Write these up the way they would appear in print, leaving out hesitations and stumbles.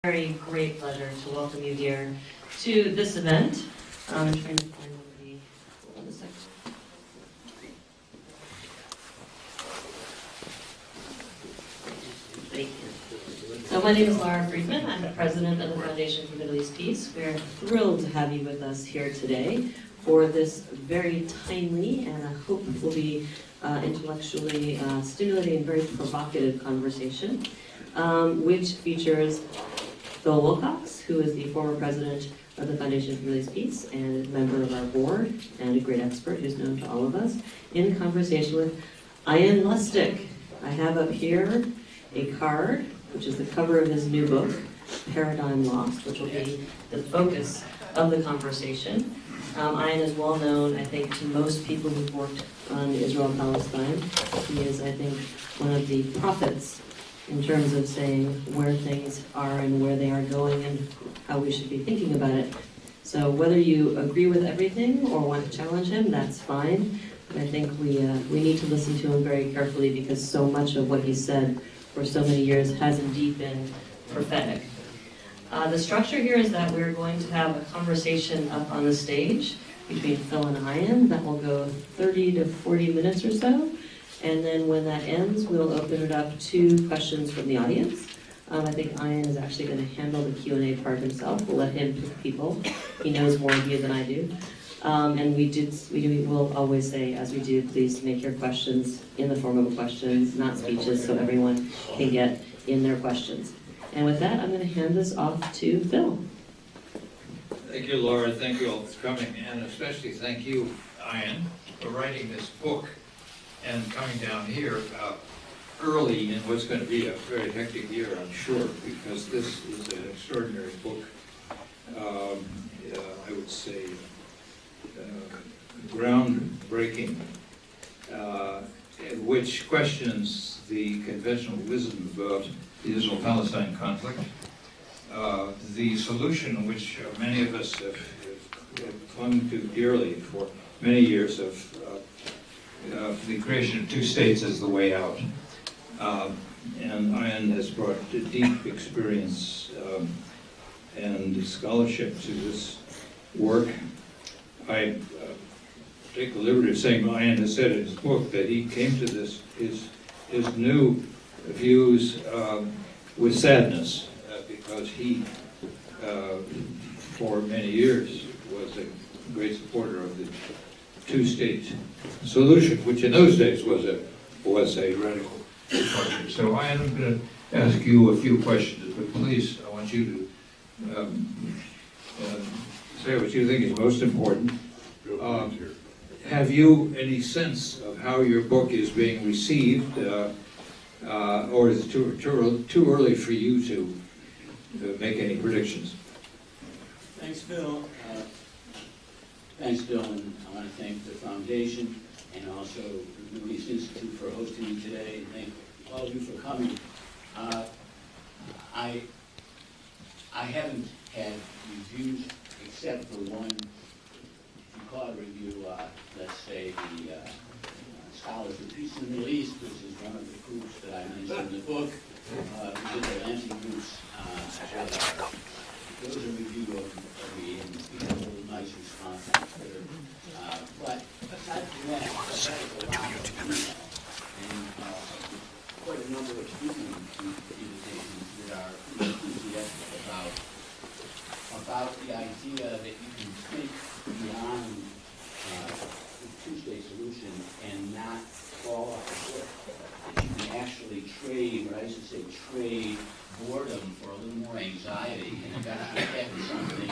Very great pleasure to welcome you here to this event. I'm trying to find hold on a second. Thank you. So my name is Laura Friedman. I'm the president of the Foundation for Middle East Peace. We're thrilled to have you with us here today for this very timely and I hope will be intellectually stimulating and very provocative conversation, which features Phil Wilcox, who is the former president of the Foundation for Middle East Peace and a member of our board and a great expert who's known to all of us, in conversation with Ian Lustick. I have up here a card, which is the cover of his new book, Paradigm Lost, which will be the focus of the conversation. Ian is well known, I think, to most people who've worked on Israel-Palestine. He is, I think, one of the prophets in terms of saying where things are and where they are going and how we should be thinking about it. So whether you agree with everything or want to challenge him, that's fine. But I think we need to listen to him very carefully because so much of what he said for so many years has indeed been prophetic. The structure here is that we're going to have a conversation up on the stage between Phil and Ian that will go 30 to 40 minutes or so. And then when that ends, we'll open it up to questions from the audience. I think Ian is actually going to handle the Q&A part himself. We'll let him pick people. He knows more of you than I do. And we will always say, as we do, please make your questions in the form of questions, not speeches, so everyone can get in their questions. And with that, I'm going to hand this off to Phil. Thank you, Laura. Thank you all for coming. And especially thank you, Ian, for writing this book and coming down here early in what's going to be a very hectic year, I'm sure, because this is an extraordinary book. I would say groundbreaking, which questions the conventional wisdom about the Israel-Palestine conflict, the solution which many of us have clung to dearly for many years of the creation of two states as the way out. And Ian has brought a deep experience and scholarship to this work. I take the liberty of saying Ian has said in his book that he came to this, his new views with sadness, because he, for many years, was a great supporter of the two-state solution, which in those days was a radical departure. So I am going to ask you a few questions, but please, I want you to say what you think is most important. Have you any sense of how your book is being received, or is it too early for you to make any predictions? Thanks, Phil. Thanks, Bill, and I want to thank the Foundation and also the Middle East Institute for hosting me today, and thank all of you for coming. I haven't had reviews except for one, if you call it a review, let's say the Scholars for Peace in the Middle East, which is one of the groups that I mentioned in the book. We did the Atlantic groups. There was a review of me, and we had a little nice response on Twitter. But aside from that, I've had a lot of emails and quite a number of speaking invitations that are enthusiastic about the idea that you can think beyond the two-state solution and not fall off the cliff. That you can actually trade, what I used to say, trade boredom for a little more anxiety and eventually get something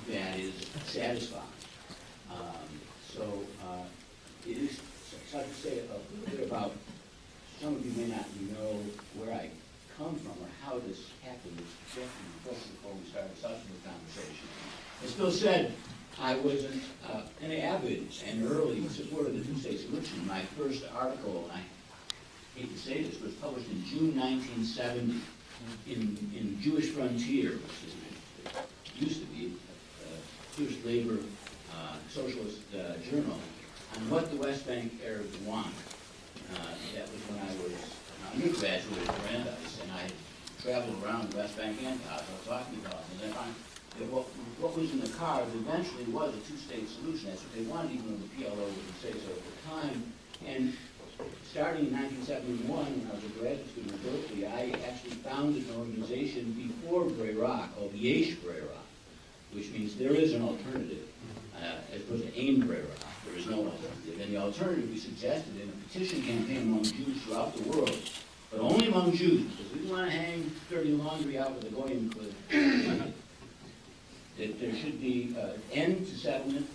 that is satisfying. It is, so I could say a little bit about, some of you may not know where I come from or how this happened, this trajectory before we started such a conversation. As Phil said, I was an avid and early supporter of the two-state solution. My first article, and I hate to say this, was published in June 1970 in Jewish Frontier, which used to be a Jewish labor socialist journal, on what the West Bank Arabs want. That was when I was an undergraduate at Brandeis, and I traveled around the West Bank and Gaza talking about it. And I find that what was in the cards eventually was a two-state solution. That's what they wanted, even though the PLO wouldn't say so at the time. And starting in 1971, when I was a graduate student at Berkeley, I actually founded an organization before Bray-Rock called Yesh Bray-Rock, which means there is an alternative, as opposed to Ain Bray-Rock. There is no alternative. And the alternative we suggested in a petition campaign among Jews throughout the world, but only among Jews, because we didn't want to hang dirty laundry out with the Goyim cliff, that there should be an end to settlement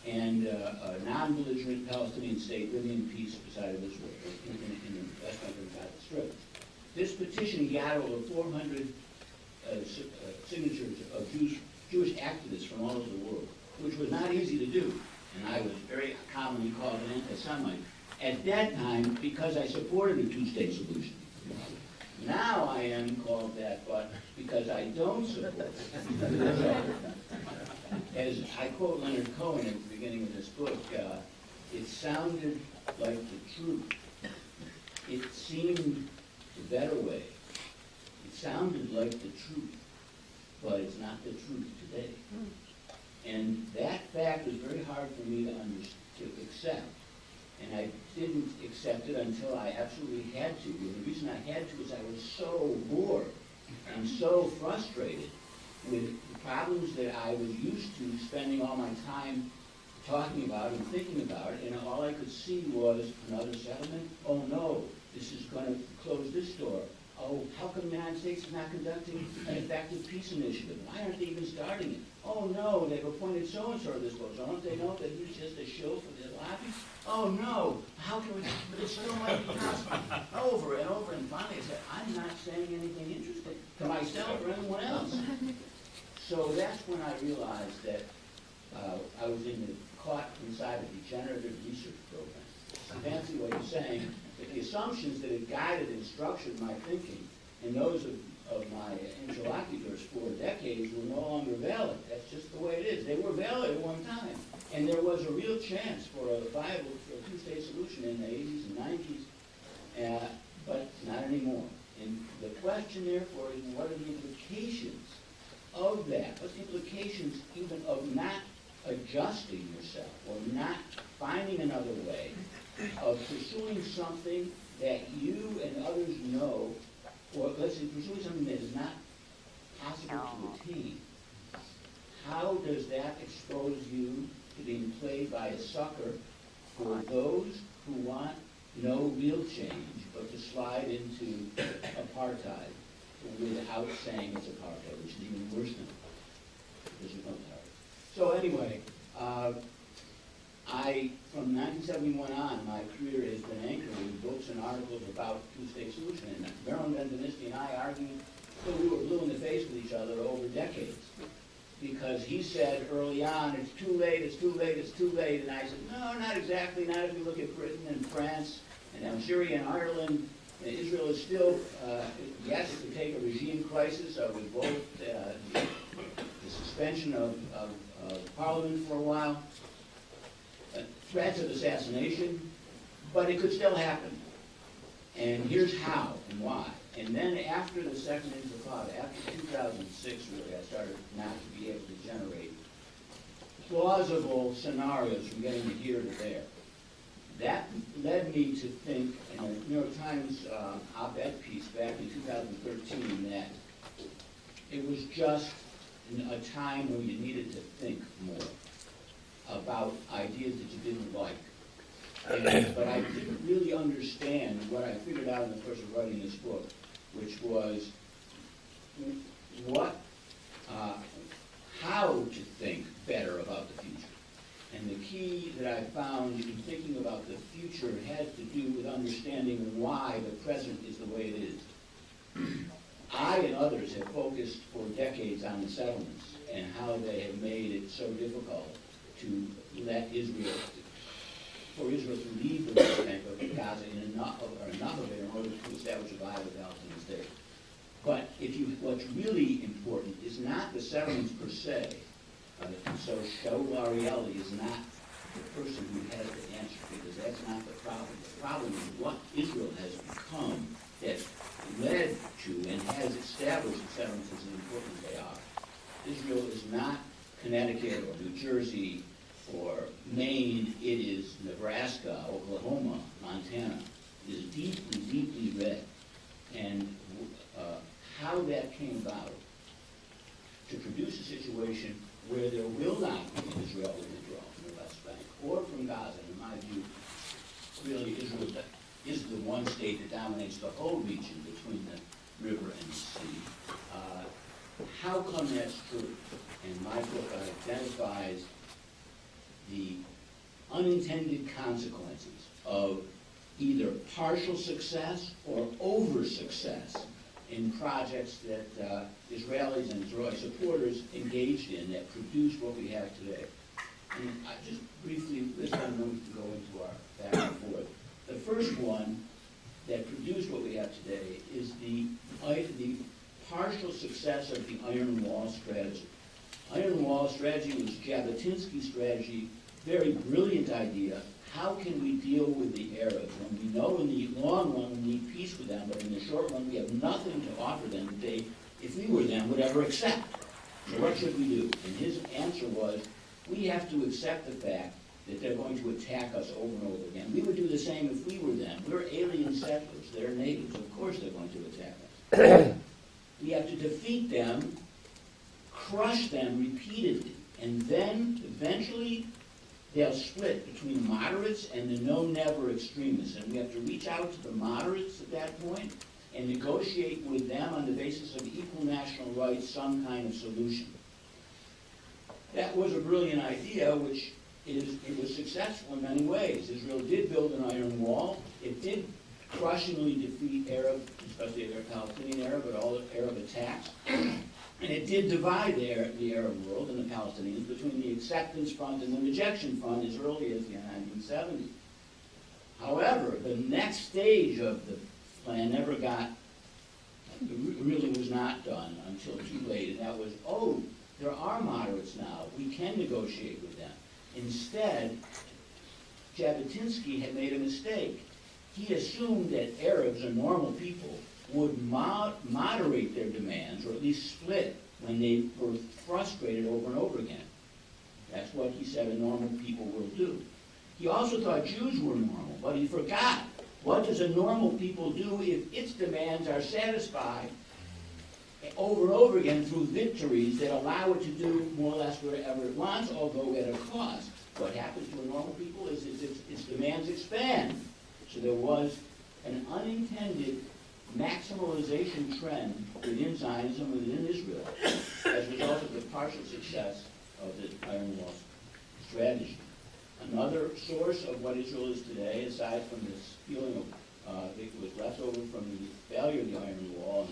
and a non-belligerent Palestinian state living in peace beside of Israel in the West Bank and Gaza Strip. This petition got over 400 signatures of Jewish activists from all over the world, which was not easy to do. And I was very commonly called an anti-Semite at that time because I supported a two-state solution. Now I am called that, but because I don't support it. As I quote Leonard Cohen at the beginning of this book, it sounded like the truth. It seemed the better way. It sounded like the truth, but it's not the truth today. And that fact was very hard for me to accept. And I didn't accept it until I absolutely had to. And the reason I had to is I was so bored and so frustrated with the problems that I was used to spending all my time talking about and thinking about. And all I could see was another settlement. Oh no, this is going to close this door. Oh, how come the United States is not conducting an effective peace initiative? Why aren't they even starting it? Oh no, they've appointed so-and-so to this post. Don't they know that he's just a show for their lobby? Oh no, how can we, but it still might be possible. Over and over, and finally I said, I'm not saying anything interesting to myself or anyone else. So that's when I realized that I was caught inside a degenerative research program. I fancy what you're saying, that the assumptions that had guided and structured my thinking and those of my interlocutors for decades were no longer valid. That's just the way it is. They were valid at one time. And there was a real chance for a viable, for a two-state solution in the 80s and 90s, but not anymore. And the question, therefore, is what are the implications of that? What's the implications even of not adjusting yourself or not finding another way of pursuing something that you and others know, or let's say pursuing something that is not possible to attain? How does that expose you to being played by a sucker for those who want no real change but to slide into apartheid without saying it's apartheid, which is even worse than there's no apartheid. So anyway, from 1971 on, my career has been anchored in books and articles about two-state solution. And Marilyn Benvenuti and I argued until we were blue in the face with each other over decades. Because he said early on, it's too late, it's too late, it's too late. And I said, no, not exactly. Not if you look at Britain and France and Algeria and Ireland. And Israel is still, yes, it could take a regime crisis with both the suspension of parliament for a while, threats of assassination, but it could still happen. And here's how and why. And then after the Second Intifada, after 2006, really, I started not to be able to generate plausible scenarios from getting from here to there. That led me to think in a New York Times op-ed piece back in 2013 that it was just a time when you needed to think more about ideas that you didn't like. But I didn't really understand what I figured out in the course of writing this book, which was how to think better about the future. And the key that I found in thinking about the future has to do with understanding why the present is the way it is. I and others have focused for decades on the settlements and how they have made it so difficult to let Israel, for Israel to leave the West Bank of Gaza in enough of it in order to establish a viable Palestinian state. But what's really important is not the settlements per se. So Shaul Arieli is not the person who has the answer, because that's not the problem. The problem is what Israel has become that led to and has established the settlements as important as they are. Israel is not Connecticut or New Jersey or Maine. It is Nebraska, Oklahoma, Montana. It is deeply, deeply red. And how that came about to produce a situation where there will not be an Israeli withdrawal from the West Bank or from Gaza, in my view, really Israel is the one state that dominates the whole region between the river and the sea. How come that's true? And my book identifies the unintended consequences of either partial success or over-success in projects that Israelis and Israeli supporters engaged in that produced what we have today. And I just briefly list them, and then we can go into our back and forth. The first one that produced what we have today is the partial success of the Iron Wall strategy. Iron Wall strategy was Jabotinsky's strategy, very brilliant idea. How can we deal with the Arabs when we know in the long run we need peace with them, but in the short run we have nothing to offer them that they, if we were them, would ever accept? So what should we do? And his answer was, we have to accept the fact that they're going to attack us over and over again. We would do the same if we were them. We're alien settlers. They're natives. Of course they're going to attack us. We have to defeat them, crush them repeatedly, and then eventually they'll split between moderates and the no-never extremists. And we have to reach out to the moderates at that point and negotiate with them on the basis of equal national rights, some kind of solution. That was a brilliant idea, which it was successful in many ways. Israel did build an iron wall. It did crushingly defeat Arab, especially the Palestinian Arab, but all the Arab attacks. And it did divide the Arab world and the Palestinians between the acceptance front and the rejection front as early as the 1970s. However, the next stage of the plan never got, really was not done until too late, and that was, oh, there are moderates now. We can negotiate with them. Instead, Jabotinsky had made a mistake. He assumed that Arabs or normal people would moderate their demands, or at least split, when they were frustrated over and over again. That's what he said a normal people will do. He also thought Jews were normal, but he forgot. What does a normal people do if its demands are satisfied over and over again through victories that allow it to do more or less wherever it wants, although at a cost? What happens to a normal people is its demands expand. So there was an unintended maximalization trend within Zionism, within Israel, as a result of the partial success of the Iron Wall strategy. Another source of what Israel is today, aside from this feeling of it was left over from the failure of the Iron Wall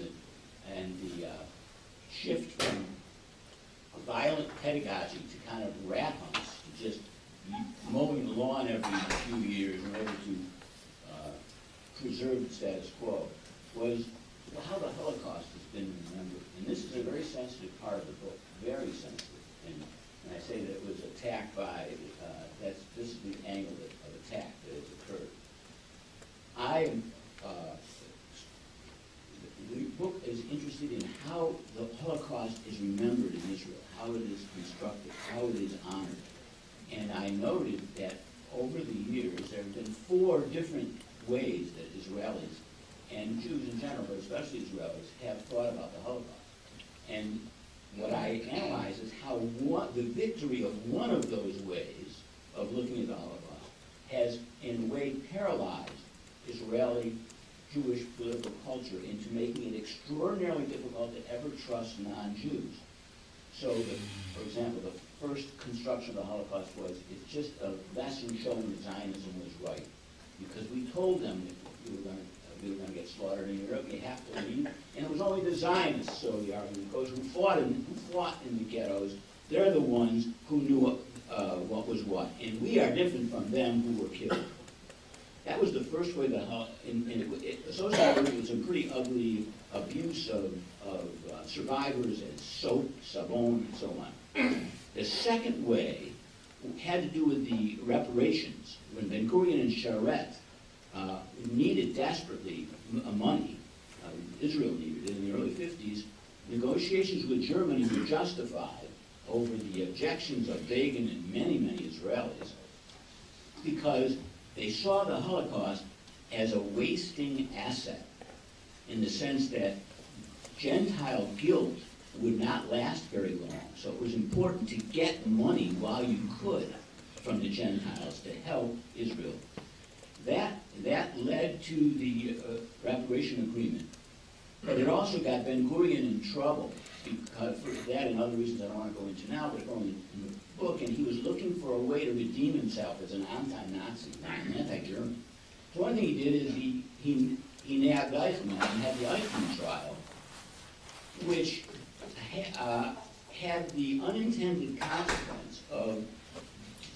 and the shift from violent pedagogy to kind of rat hunts, to just mowing the lawn every few years in order to preserve the status quo, was how the Holocaust has been remembered. And this is a very sensitive part of the book, very sensitive. And I say that it was attacked by, this is the angle of attack that has occurred. The book is interested in how the Holocaust is remembered in Israel, how it is constructed, how it is honored. And I noted that over the years, there have been 4 different ways that Israelis and Jews in general, but especially Israelis, have thought about the Holocaust. And what I analyze is how the victory of one of those ways of looking at the Holocaust has, in a way, paralyzed Israeli Jewish political culture into making it extraordinarily difficult to ever trust non-Jews. So, for example, the first construction of the Holocaust was, it's just a lesson showing that Zionism was right. Because we told them that we were going to get slaughtered in Europe, you have to leave. And it was only the Zionists, so the argument goes, who fought in the ghettos. They're the ones who knew what was what. And we are different from them who were killed. That was the first way and it associated with some pretty ugly abuse of survivors as soap, sabon, and so on. The second way had to do with the reparations. When Ben Gurion and Sharet needed desperately money. Israel needed it in the early 50s. Negotiations with Germany were justified over the objections of Begin and many, many Israelis because they saw the Holocaust as a wasting asset in the sense that Gentile guilt would not last very long. So it was important to get money while you could from the Gentiles to help Israel. That led to the reparation agreement. But it also got Ben-Gurion in trouble because for that and other reasons I don't want to go into now, but are going in the book, and he was looking for a way to redeem himself as an anti-Nazi, an anti-German. So one thing he did is he nabbed Eichmann and had the Eichmann trial, which had the unintended consequence of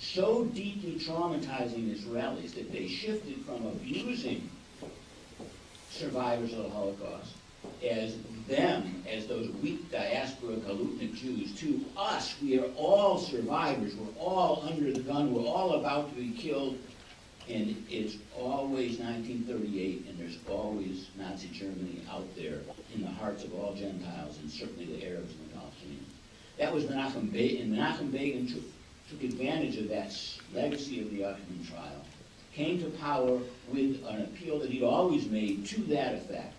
so deeply traumatizing Israelis that they shifted from abusing survivors of the Holocaust as them, as those weak diaspora Galutnik Jews, to us. We are all survivors. We're all under the gun. We're all about to be killed. And it's always 1938, and there's always Nazi Germany out there in the hearts of all Gentiles, and certainly the Arabs in the Gulf Stream. That was Menachem Begin, and Menachem Begin took advantage of that legacy of the Eichmann trial, came to power with an appeal that he'd always made to that effect.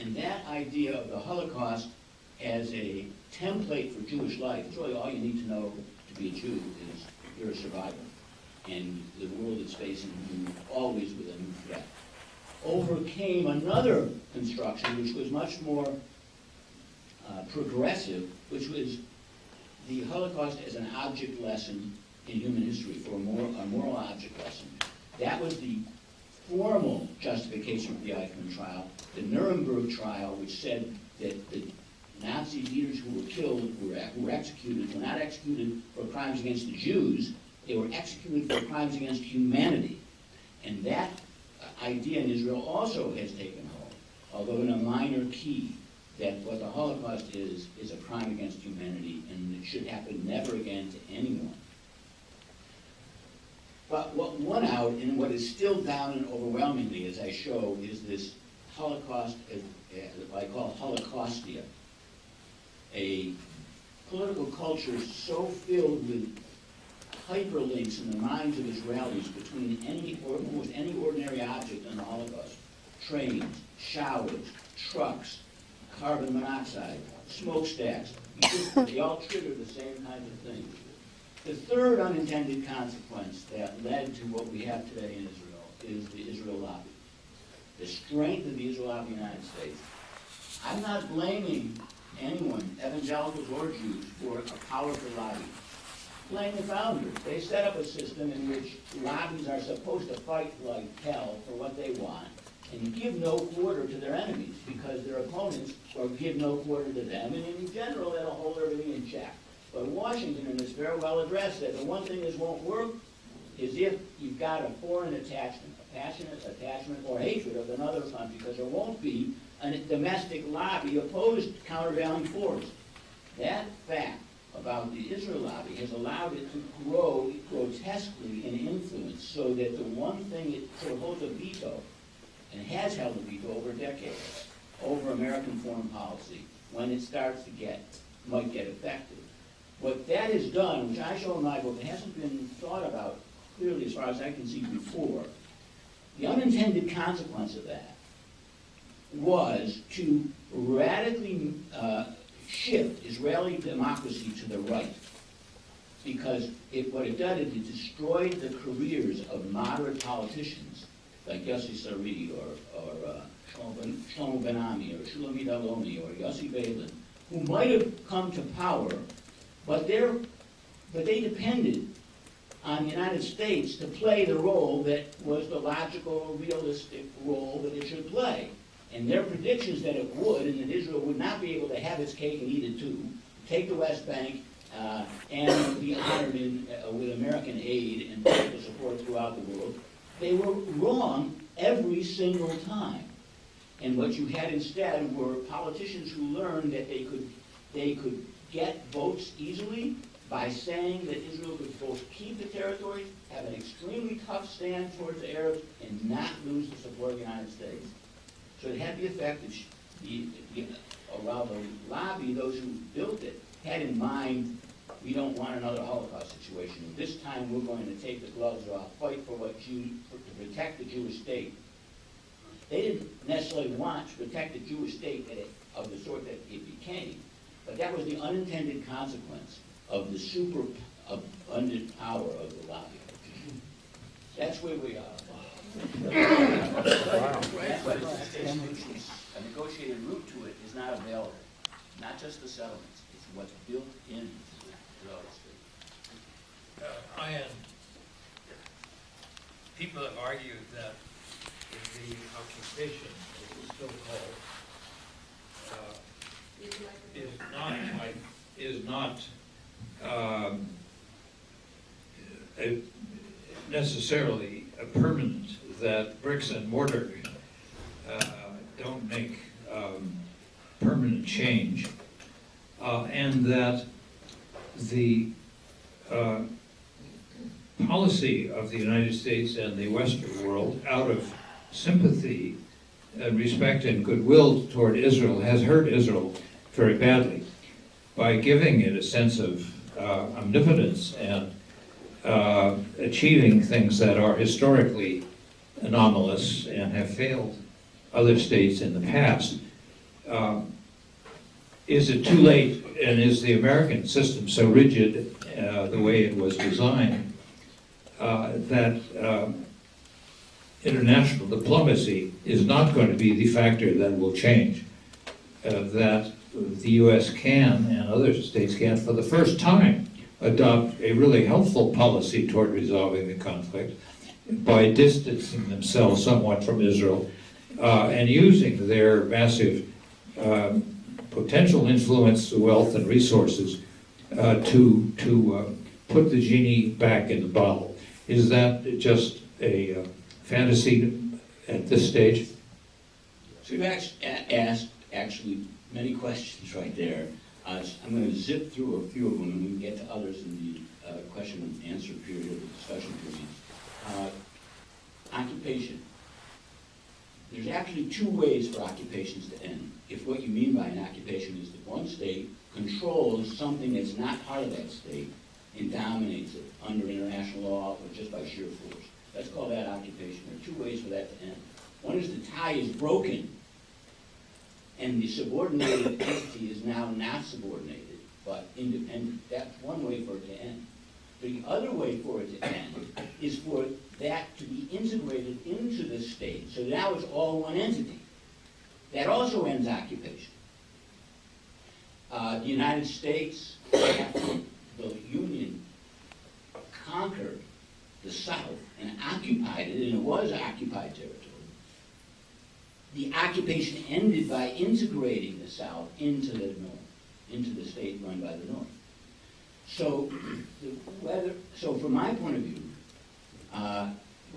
And that idea of the Holocaust as a template for Jewish life, it's really all you need to know to be a Jew is you're a survivor. And the world is facing you always with a new threat. Overcame another construction which was much more progressive, which was the Holocaust as an object lesson in human history, for a moral object lesson. That was the formal justification for the Eichmann trial. The Nuremberg trial, which said that the Nazi leaders who were killed, who were executed, were not executed for crimes against the Jews, they were executed for crimes against humanity. And that idea in Israel also has taken hold, although in a minor key, that what the Holocaust is a crime against humanity, and it should happen never again to anyone. But what won out, and what is still dominant overwhelmingly, as I show, is this Holocaust, what I call Holocaustia, a political culture so filled with hyperlinks in the minds of Israelis between almost any ordinary object in the Holocaust: trains, showers, trucks, carbon monoxide, smokestacks. They all trigger the same kind of thing. The third unintended consequence that led to what we have today in Israel is the Israel lobby. The strength of the Israel lobby in the United States. I'm not blaming anyone, evangelicals or Jews, for a powerful lobby. Blame the founders. They set up a system in which lobbies are supposed to fight like hell for what they want and give no quarter to their enemies because their opponents or give no quarter to them, and in general that'll hold everything in check. But Washington, in this farewell address, said the one thing this won't work is if you've got a foreign attachment, a passionate attachment or hatred of another country, because there won't be a domestic lobby opposed countervailing force. That fact about the Israel lobby has allowed it to grow grotesquely in influence, so that the one thing it sort of holds a veto, and has held a veto over decades, over American foreign policy, when it starts to might get effective. What that has done, which I show in my book, it hasn't been thought about clearly as far as I can see before. The unintended consequence of that was to radically shift Israeli democracy to the right. Because what it did is it destroyed the careers of moderate politicians like Yossi Sari or Shlomo Ben-Ami or Shulamit Aloni or Yossi Beilin, who might have come to power, but they depended on the United States to play the role that was the logical, realistic role that it should play. And their predictions that it would, and that Israel would not be able to have its cake and eat it too, take the West Bank and be honored with American aid and political support throughout the world, they were wrong every single time. And what you had instead were politicians who learned that they could get votes easily by saying that Israel could both keep the territory, have an extremely tough stand towards the Arabs, and not lose the support of the United States. So it had the effect that or rather lobby, those who built it, had in mind, we don't want another Holocaust situation. This time we're going to take the gloves off, fight for to protect the Jewish state. They didn't necessarily want to protect the Jewish state of the sort that it became, but that was the unintended consequence of the super abundant power of the lobby. That's where we are. Wow. But a negotiated route to it is not available. Not just the settlements, it's what's built into the state. Ian, people have argued that the occupation, as it's still called, is not necessarily permanent, that bricks and mortar don't make permanent change, and that the policy of the United States and the Western world, out of sympathy and respect and goodwill toward Israel, has hurt Israel very badly by giving it a sense of omnipotence and achieving things that are historically anomalous and have failed other states in the past. Is it too late, and is the American system so rigid, the way it was designed, that international diplomacy is not going to be the factor that will change, that the U.S. can, and other states can, for the first time, adopt a really helpful policy toward resolving the conflict by distancing themselves somewhat from Israel and using their massive potential influence, wealth, and resources to put the genie back in the bottle. Is that just a fantasy at this stage? So you've asked actually many questions right there. I'm going to zip through a few of them, and we can get to others in the question and answer period of the discussion period. Occupation. There's actually two ways for occupations to end. If what you mean by an occupation is that one state controls something that's not part of that state and dominates it under international law or just by sheer force. Let's call that occupation. There are two ways for that to end. One is the tie is broken, and the subordinated entity is now not subordinated, but independent. That's one way for it to end. The other way for it to end is for that to be integrated into the state, so now it's all one entity. That also ends occupation. The United States, after the Union conquered the South and occupied it, and it was occupied territory, the occupation ended by integrating the South into the North, into the state run by the North. So, from my point of view,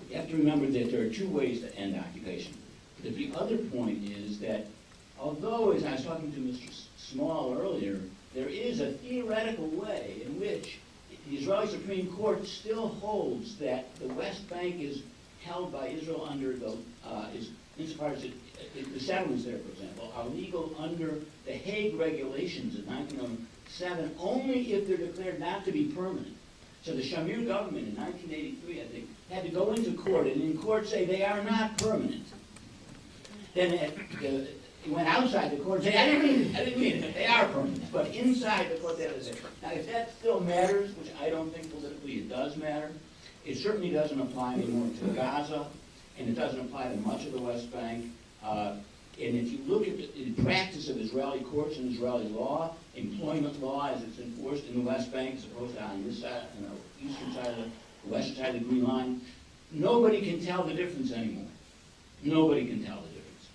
you have to remember that there are two ways to end occupation. But the other point is that, although, as I was talking to Mr. Small earlier, there is a theoretical way in which the Israeli Supreme Court still holds that the West Bank is held by Israel under the, insofar as the settlements there, for example, are legal under the Hague regulations of 1907 only if they're declared not to be permanent. So the Shamir government in 1983, I think, had to go into court and in court say they are not permanent. Then it went outside the court and said, I didn't mean it, they are permanent. But inside the court, they had to say. Now, if that still matters, which I don't think politically it does matter, it certainly doesn't apply anymore to Gaza, and it doesn't apply to much of the West Bank. And if you look at the practice of Israeli courts and Israeli law, employment law as it's enforced in the West Bank as opposed to on this side, on the eastern side of the western side of the Green Line, nobody can tell the difference anymore. Nobody can tell the difference.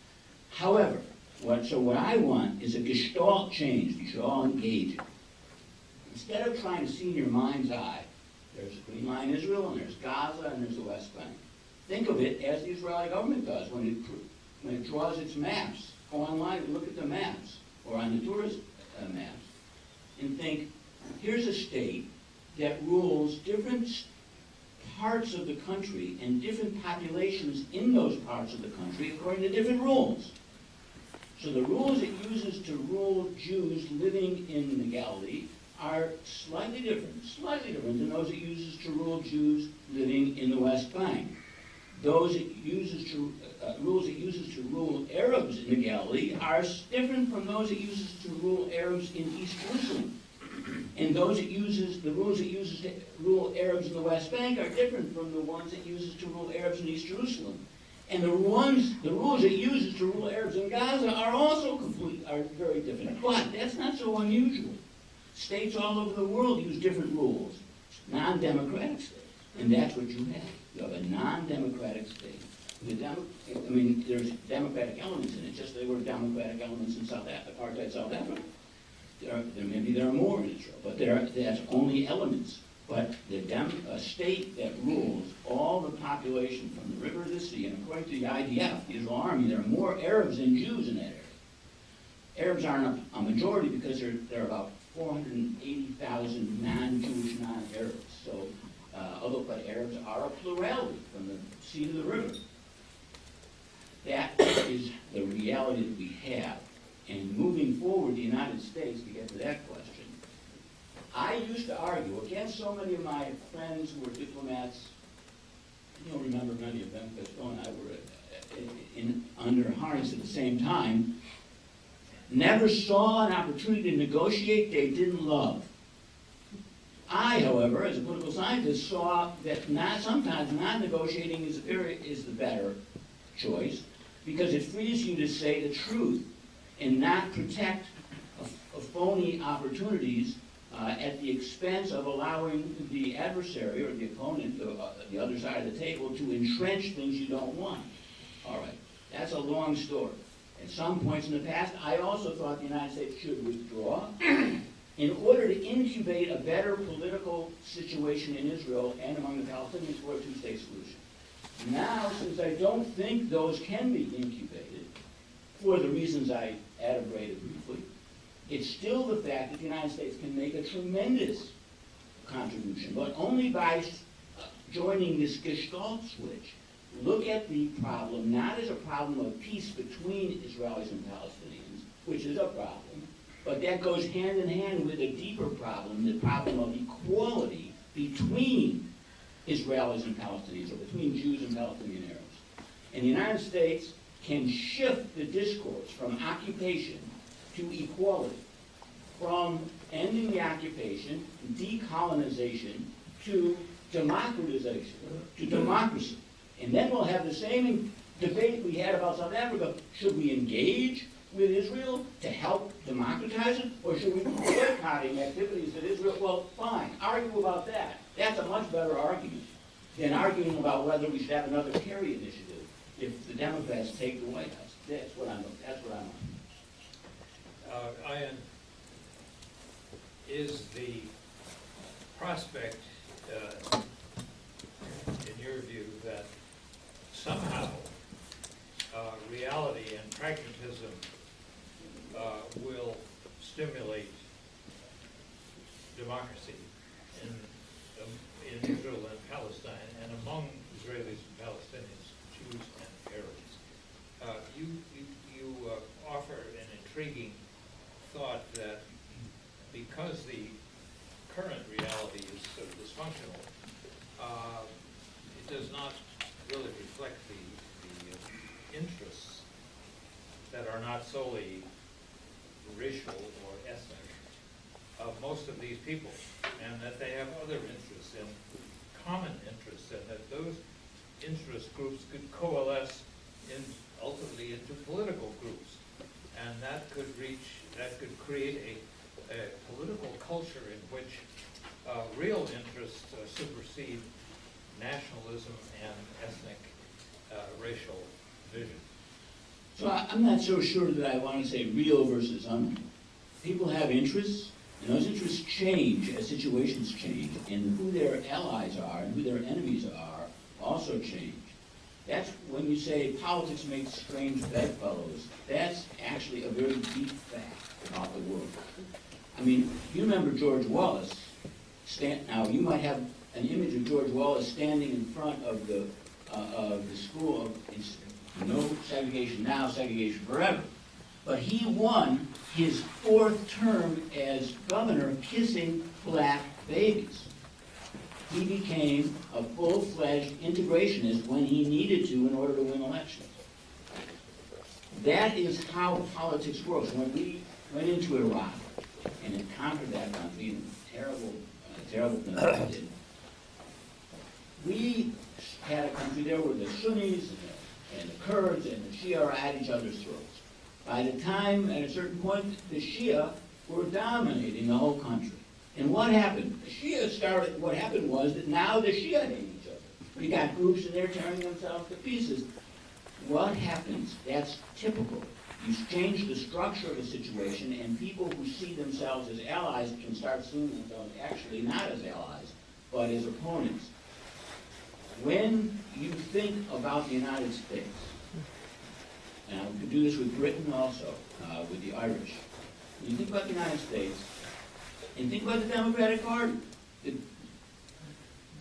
However, what I want is a gestalt change. You should all engage it. Instead of trying to see in your mind's eye, there's the Green Line Israel, and there's Gaza, and there's the West Bank. Think of it as the Israeli government does when it draws its maps. Go online and look at the maps, or on the tourist maps, and think, here's a state that rules different parts of the country and different populations in those parts of the country according to different rules. So the rules it uses to rule Jews living in the Galilee are slightly different than those it uses to rule Jews living in the West Bank. Those it uses to, rules it uses to rule Arabs in the Galilee are different from those it uses to rule Arabs in East Jerusalem. And the rules it uses to rule Arabs in the West Bank are different from the ones it uses to rule Arabs in East Jerusalem. And the rules it uses to rule Arabs in Gaza are also very different. But that's not so unusual. States all over the world use different rules. Non-democratic states. And that's what you have. You have a non-democratic state. There's democratic elements in it, just they were democratic elements in apartheid South Africa. Maybe there are more in Israel, but that's only elements. But a state that rules all the population from the river to the sea, and according to the IDF, the Israel Army, there are more Arabs than Jews in that area. Arabs aren't a majority because there are about 480,000 non-Jewish non-Arabs. So, but Arabs are a plurality from the sea to the river. That is the reality that we have. And moving forward, the United States, to get to that question, I used to argue against so many of my friends who were diplomats. You'll remember many of them, because Phil and I were under harness at the same time. Never saw an opportunity to negotiate they didn't love. I, however, as a political scientist, saw that sometimes not negotiating is the better choice, because it frees you to say the truth and not protect phony opportunities at the expense of allowing the adversary or the opponent, the other side of the table, to entrench things you don't want. All right, that's a long story. At some points in the past, I also thought the United States should withdraw in order to incubate a better political situation in Israel and among the Palestinians for a two-state solution. Now, since I don't think those can be incubated, for the reasons I adumbrated briefly, it's still the fact that the United States can make a tremendous contribution, but only by joining this Gestalt switch. Look at the problem not as a problem of peace between Israelis and Palestinians, which is a problem, but that goes hand in hand with a deeper problem, the problem of equality between Israelis and Palestinians, or between Jews and Palestinian Arabs. And the United States can shift the discourse from occupation to equality, from ending the occupation, decolonization, to democratization, to democracy. And then we'll have the same debate we had about South Africa. Should we engage with Israel to help democratize it, or should we be boycotting activities that Israel, well, fine, argue about that. That's a much better argument than arguing about whether we should have another Kerry initiative if the Democrats take the White House. That's what I'm on. Ian, is the prospect, in your view, that somehow reality and pragmatism will stimulate democracy in Israel and Palestine, and among Israelis and Palestinians, Jews and Arabs? You offer an intriguing thought that because the current reality is so dysfunctional, it does not really reflect the interests that are not solely racial or ethnic of most of these people, and that they have other interests and common interests, and that those interest groups could coalesce ultimately into political groups, and that could create a political culture in which real interests supersede nationalism and ethnic racial division. So I'm not so sure that I want to say real versus unreal. People have interests, and those interests change as situations change, and who their allies are and who their enemies are also change. That's when you say politics makes strange bedfellows. That's actually a very deep fact about the world. I mean, you remember George Wallace. Now, you might have an image of George Wallace standing in front of the school. It's no segregation now, segregation forever. But he won his 4th term as governor kissing black babies. He became a full-fledged integrationist when he needed to in order to win elections. That is how politics works. When we went into Iraq and it conquered that country in terrible things it did, we had a country there where the Sunnis and the Kurds and the Shia are at each other's throats. By the time, at a certain point, the Shia were dominating the whole country. And what happened? What happened was that now the Shia hate each other. We got groups and they're tearing themselves to pieces. What happens? That's typical. You change the structure of a situation and people who see themselves as allies can start seeing themselves actually not as allies, but as opponents. When you think about the United States, and we could do this with Britain also, with the Irish, when you think about the United States, and think about the Democratic Party. The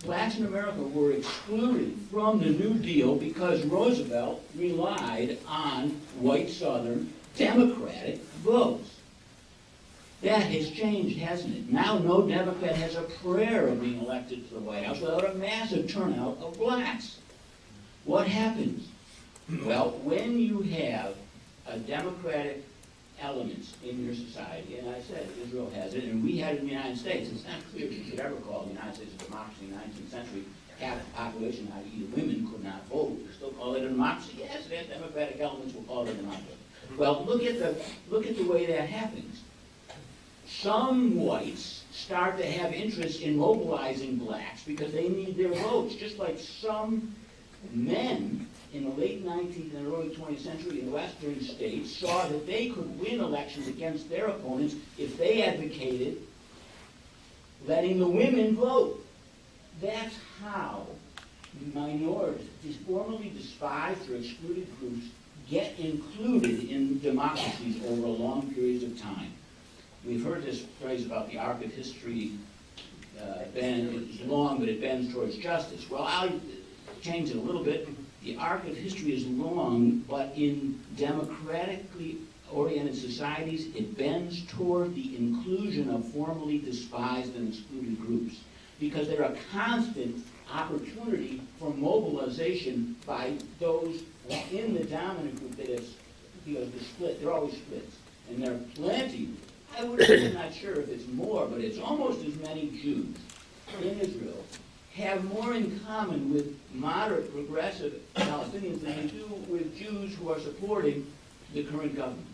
blacks in America were excluded from the New Deal because Roosevelt relied on white Southern Democratic votes. That has changed, hasn't it? Now no Democrat has a prayer of being elected to the White House without a massive turnout of blacks. What happens? Well, when you have a Democratic elements in your society, and I said Israel has it, and we had it in the United States. It's not clear if you could ever call the United States a democracy in the 19th century. Half the population, i.e. the women, could not vote. We still call it a democracy. Yes, it has democratic elements. We'll call it a democracy. Well, look at the way that happens. Some whites start to have interest in mobilizing blacks because they need their votes, just like some men in the late 19th and early 20th century in Western states saw that they could win elections against their opponents if they advocated letting the women vote. That's how minorities, these formerly despised or excluded groups, get included in democracies over long periods of time. We've heard this phrase about the arc of history it's long, but it bends towards justice. Well, I'll change it a little bit. The arc of history is long, but in democratically oriented societies, it bends toward the inclusion of formerly despised and excluded groups, because they're a constant opportunity for mobilization by those in the dominant group that is, because the split, there are always splits, and there are plenty. I'm not sure if it's more, but it's almost as many Jews in Israel have more in common with moderate, progressive Palestinians than they do with Jews who are supporting the current government.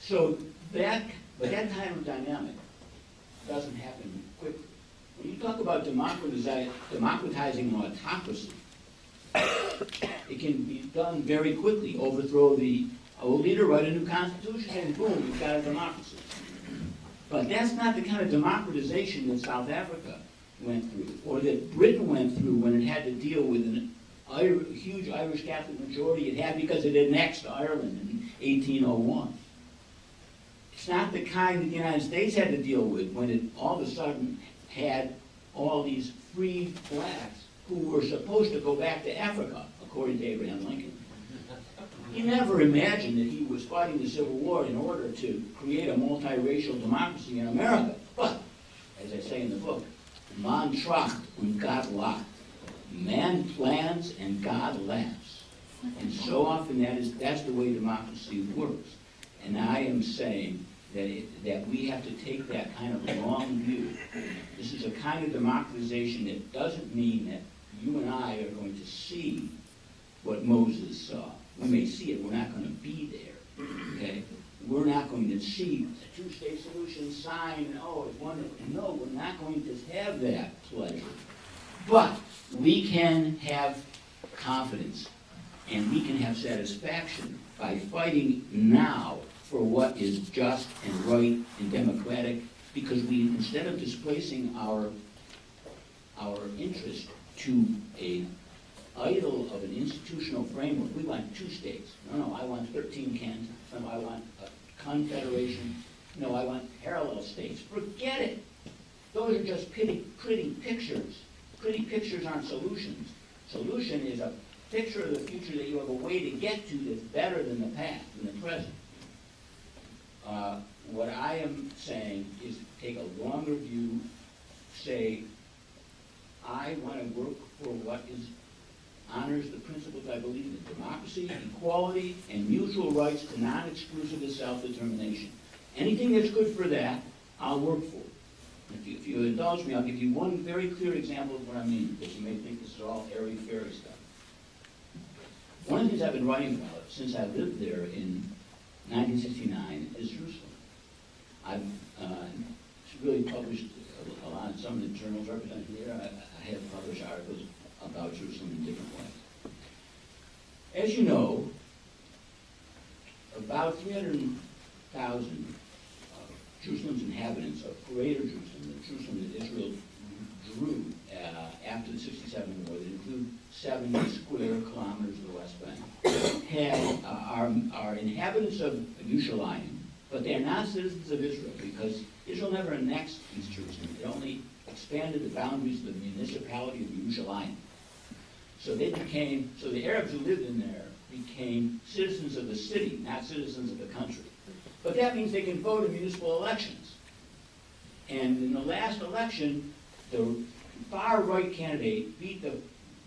So that kind of dynamic doesn't happen quickly. When you talk about democratizing an autocracy, it can be done very quickly. Overthrow the old leader, write a new constitution, and boom, you've got a democracy. But that's not the kind of democratization that South Africa went through, or that Britain went through when it had to deal with a huge Irish Catholic majority it had because it annexed Ireland in 1801. It's not the kind that the United States had to deal with when it all of a sudden had all these free blacks who were supposed to go back to Africa, according to Abraham Lincoln. He never imagined that he was fighting the Civil War in order to create a multiracial democracy in America. But, as I say in the book, man tracht und Gott lacht. Man plans and God laughs. And so often that's the way democracy works. And I am saying that we have to take that kind of long view. This is a kind of democratization that doesn't mean that you and I are going to see what Moses saw. We may see it, we're not going to be there. Okay? We're not going to see the two-state solution sign, and oh, it's wonderful. No, we're not going to have that pleasure. But we can have confidence, and we can have satisfaction by fighting now for what is just and right and democratic, because we, instead of displacing our interest to a idol of an institutional framework, we want two states. No, I want 13 cantons. No, I want a confederation. No, I want parallel states. Forget it. Those are just pretty pictures. Pretty pictures aren't solutions. Solution is a picture of the future that you have a way to get to that's better than the past, than the present. What I am saying is take a longer view, say, I want to work for what honors the principles I believe in: democracy, equality, and mutual rights to non-exclusive self-determination. Anything that's good for that, I'll work for. If you indulge me, I'll give you one very clear example of what I mean, because you may think this is all airy-fairy stuff. One of the things I've been writing about since I lived there in 1969 is Jerusalem. I've really published a lot in some of the journals represented here. I have published articles about Jerusalem in different ways. As you know, about 300,000 Jerusalem's inhabitants of Greater Jerusalem, the Jerusalem that Israel drew after the 67 war, that include 70 square kilometers of the West Bank, are inhabitants of Yerushalayim, but they are not citizens of Israel because Israel never annexed East Jerusalem. It only expanded the boundaries of the municipality of Yerushalayim. So the Arabs who lived in there became citizens of the city, not citizens of the country. But that means they can vote in municipal elections. And in the last election, the far-right candidate beat the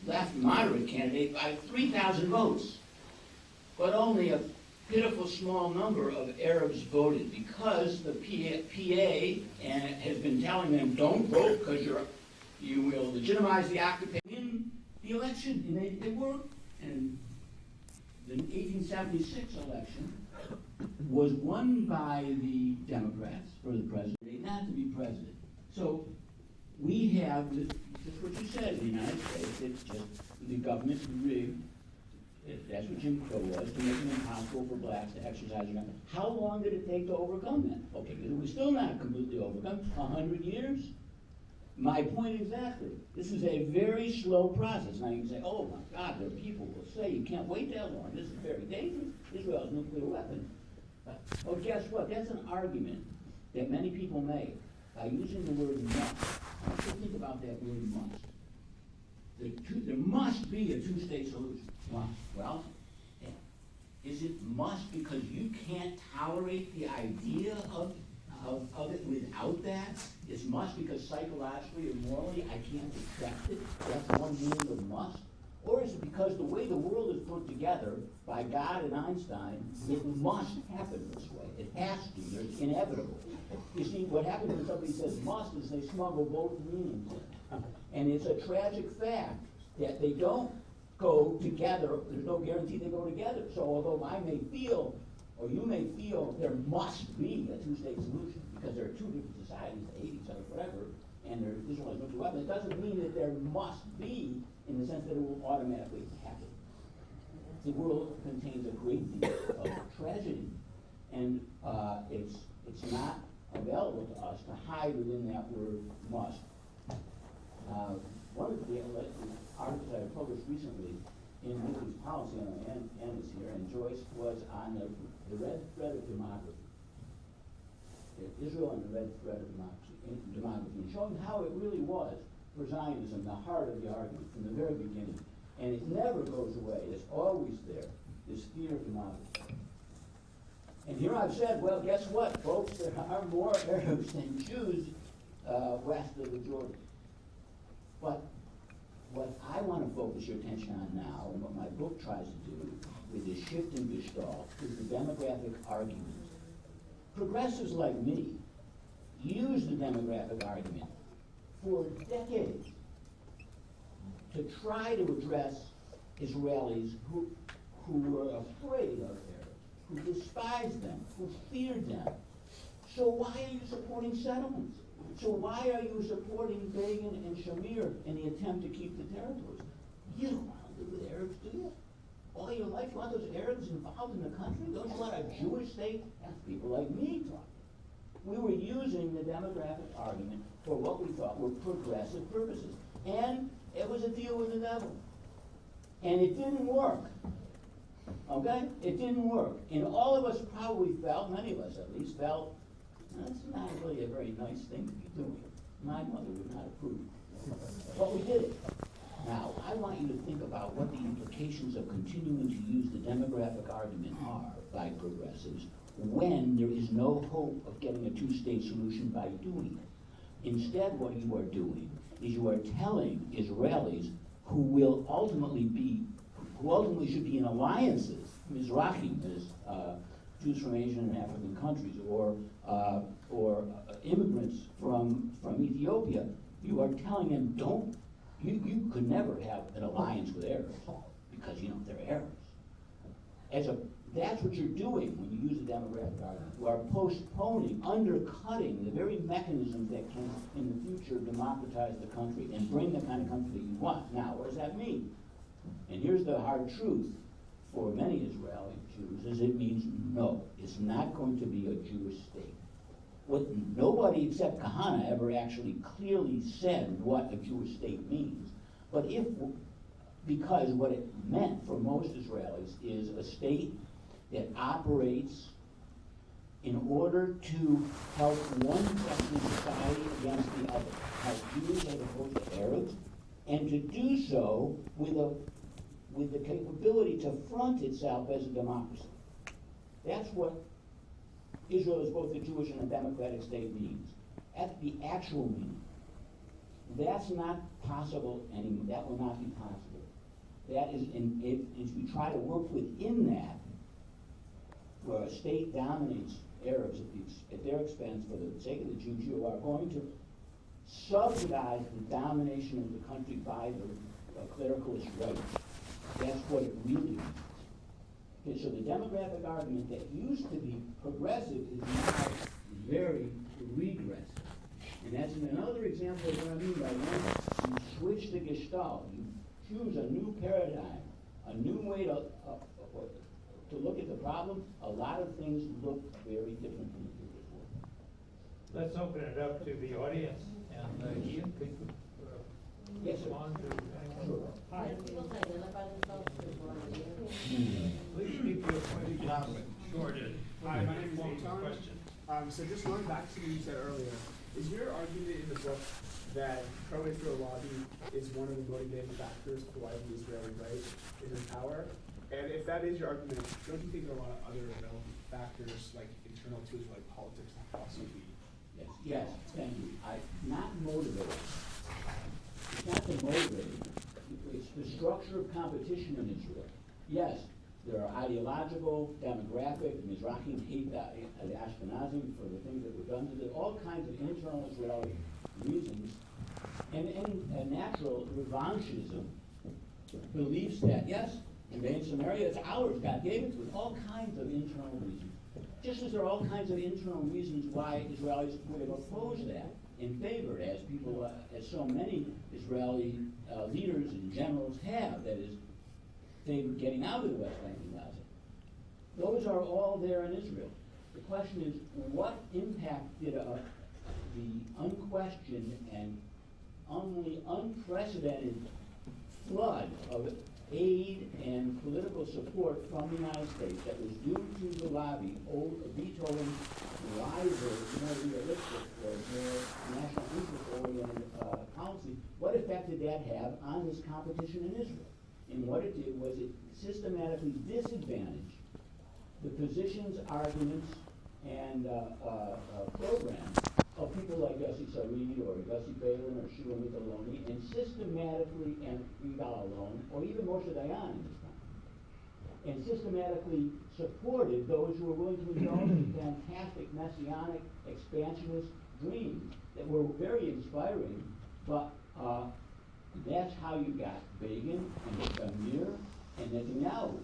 left moderate candidate by 3,000 votes. But only a pitiful small number of Arabs voted because the PA has been telling them, don't vote because you will legitimize the occupation. In the election, and they worked. And the 1876 election was won by the Democrats for the president, not to be president. So we have, just what you said, in the United States, it's just the government rigged. That's what Jim Crow was, to make it impossible for blacks to exercise their rights. How long did it take to overcome that? Okay, it was still not completely overcome. 100 years? My point exactly. This is a very slow process. Now you can say, oh my God, there are people who will say you can't wait that long. This is very dangerous. Israel has nuclear weapons. Well, guess what? That's an argument that many people make by using the word must. I want you to think about that word must. There must be a two-state solution. Well, is it must because you can't tolerate the idea of it without that? It's must because psychologically or morally I can't accept it? That's one meaning of must? Or is it because the way the world is put together by God and Einstein, it must happen this way? It has to. It's inevitable. You see, what happens when somebody says must is they smuggle both meanings in. And it's a tragic fact that they don't go together. There's no guarantee they go together. So although I may feel, or you may feel, there must be a two-state solution because there are two different societies that hate each other forever, and Israel has nuclear weapons, it doesn't mean that there must be in the sense that it will automatically happen. The world contains a great deal of tragedy, and it's not available to us to hide within that word must. One of the articles I published recently in Lustick's policy on Anna's here, and Joyce, was on the red thread of demography. Israel and the red thread of demography, and showing how it really was for Zionism, the heart of the argument from the very beginning. And it never goes away. It's always there, this fear of demography. And here I've said, well, guess what, folks? There are more Arabs than Jews west of the Jordan. But what I want to focus your attention on now, and what my book tries to do with this shift in Gestalt, is the demographic argument. Progressives like me use the demographic argument for decades to try to address Israelis who were afraid of Arabs, who despised them, who feared them. So why are you supporting settlements? So why are you supporting Begin and Shamir in the attempt to keep the territories? You don't want to live with Arabs, do you? All your life you want those Arabs involved in the country? Don't you want a Jewish state? That's people like me talking. We were using the demographic argument for what we thought were progressive purposes. And it was a deal with the devil. And it didn't work. Okay? It didn't work. And all of us probably felt, many of us at least, felt That's not really a very nice thing to be doing. My mother would not approve. But we did it. Now, I want you to think about what the implications of continuing to use the demographic argument are by progressives when there is no hope of getting a two-state solution by doing it. Instead, what you are doing is you are telling Israelis who ultimately should be in alliances, Mizrahim, Jews from Asian and African countries, or immigrants from Ethiopia, you are telling them, you could never have an alliance with Arabs, because, they're Arabs. That's what you're doing when you use a demographic argument. You are postponing, undercutting the very mechanisms that can, in the future, democratize the country and bring the kind of country that you want. Now, what does that mean? And here's the hard truth for many Israeli Jews, is it means no, it's not going to be a Jewish state. What nobody except Kahana ever actually clearly said what a Jewish state means. But because what it meant for most Israelis is a state that operates in order to help one section of society against the other, help Jews as opposed to Arabs, and to do so with the capability to front itself as a democracy. That's what Israel is both a Jewish and a democratic state means. That's the actual meaning. That's not possible anymore. That will not be possible. That is, if you try to work within that, where a state dominates Arabs at their expense for the sake of the Jews, you are going to subsidize the domination of the country by the clericalist right. That's what it really means. Okay, so the demographic argument that used to be progressive is now very regressive. And that's another example of what I mean by when you switch the gestalt, you choose a new paradigm, a new way to look at the problem, a lot of things look very different than they did before. Let's open it up to the audience, and Ian, could you Yes, sir. respond to? Sure. Hi. People to identify themselves before Please keep your question short and Hi, my name is informed Eitan. question. So just going back to what you said earlier, is your argument in the book that pro-Israel lobby is one of the motivating factors for why the Israeli right is in power? And if that is your argument, don't you think there are a lot of other relevant factors, like internal to Israeli politics, that also be? Yes, thank you. Not motivated. It's not the motivating. It's the structure of competition in Israel. Yes, there are ideological, demographic, Mizrahim hate the Ashkenazim for the things that were done to them, all kinds of internal Israeli reasons, and a natural revanchism, beliefs that, yes, Judea and Samaria, it's ours, God gave it to us, all kinds of internal reasons. Just as there are all kinds of internal reasons why Israelis would have opposed that in favor, as people, as so many Israeli leaders and generals have, that is, favored getting out of the West Bank and Gaza. Those are all there in Israel. The question is, what impact did the unquestioned and only unprecedented flood of aid and political support from the United States that was due to the lobby vetoing wiser, more realistic, or more national interest-oriented policy, what effect did that have on this competition in Israel? And what it did was it systematically disadvantaged the positions, arguments, and programs of people like Yossi Sarid or Yossi Balin or Shua Micheloni, and systematically, and Yigal Alon, or even Moshe Dayan in this time, and systematically supported those who were willing to indulge in fantastic messianic expansionist dreams that were very inspiring, but that's how you got Begin and Shamir and Netanyahu.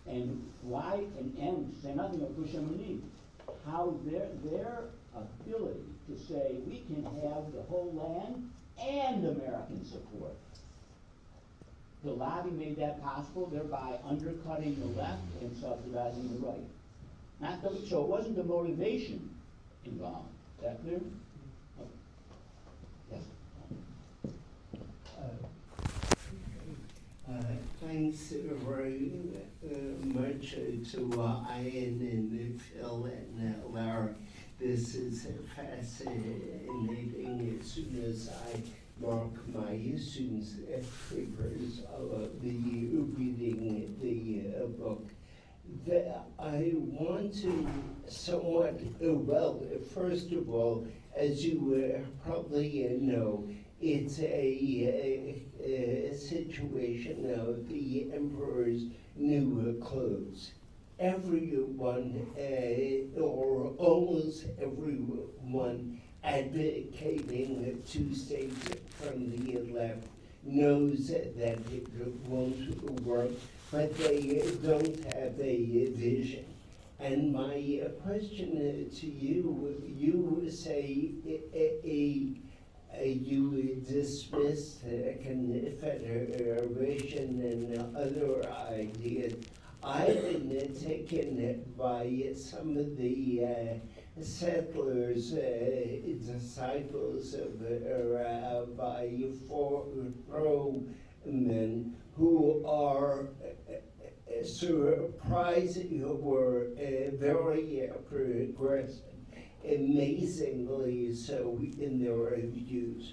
And why, and say nothing of Gush Emunim, how their ability to say we can have the whole land and American support. The lobby made that possible, thereby undercutting the left and subsidizing the right. So it wasn't the motivation involved. Is that clear? Okay. Yes. Thanks very much to Ian and Phil and Lara. this is fascinating. As soon as I mark my students' papers, I'll be reading the book. I want to somewhat, well, first of all, as you probably know, it's a situation of the emperor's new clothes. Everyone, or almost everyone, advocating two states from the left knows that it won't work, but they don't have a vision. And my question to you, you say you dismissed confederation and other ideas. I've been taken by some of the settlers, disciples of Rabbi Froman, who are surprising, were very progressive, amazingly so in their views.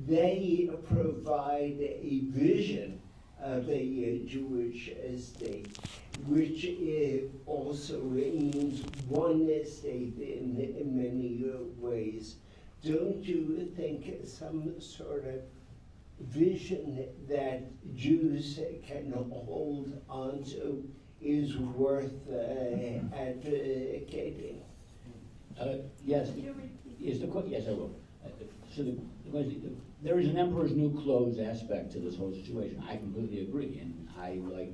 They provide a vision of a Jewish state, which also means one state in many ways. Don't you think some sort of vision that Jews can hold onto is worth advocating? Yes, yes, I will. So there is an emperor's new clothes aspect to this whole situation. I completely agree, and I like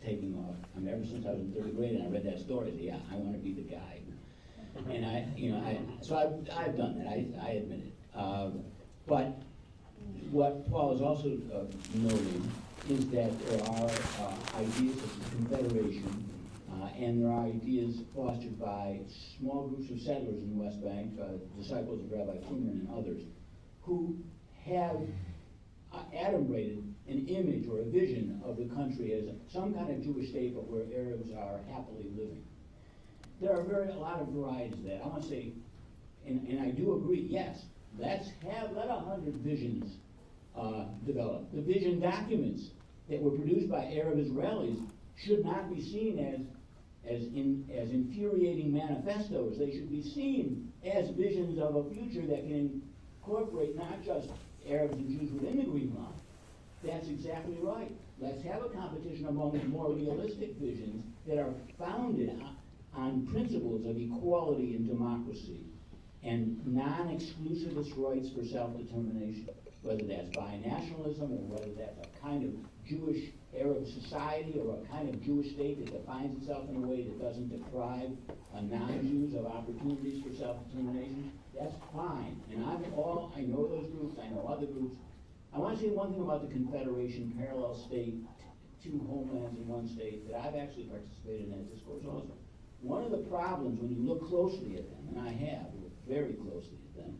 taking off. I mean, ever since I was in third grade and I read that story, I said, yeah, I want to be the guy. And I've done that. I admit it. But what Paul is also noting is that there are ideas such as confederation, and there are ideas fostered by small groups of settlers in the West Bank, disciples of Rabbi Truman and others, who have adumbrated an image or a vision of the country as some kind of Jewish state, but where Arabs are happily living. There are a lot of varieties of that. I want to say, and I do agree, yes, let 100 visions develop. The vision documents that were produced by Arab Israelis should not be seen as infuriating manifestos. They should be seen as visions of a future that can incorporate not just Arabs and Jews within the Green Line. That's exactly right. Let's have a competition among more realistic visions that are founded on principles of equality and democracy and non-exclusivist rights for self-determination, whether that's binationalism or whether that's a kind of Jewish Arab society or a kind of Jewish state that defines itself in a way that doesn't deprive non-Jews of opportunities for self-determination. That's fine. And I know those groups, I know other groups. I want to say one thing about the Confederation, parallel state, two homelands in one state, that I've actually participated in that discourse also. One of the problems when you look closely at them, and I have looked very closely at them,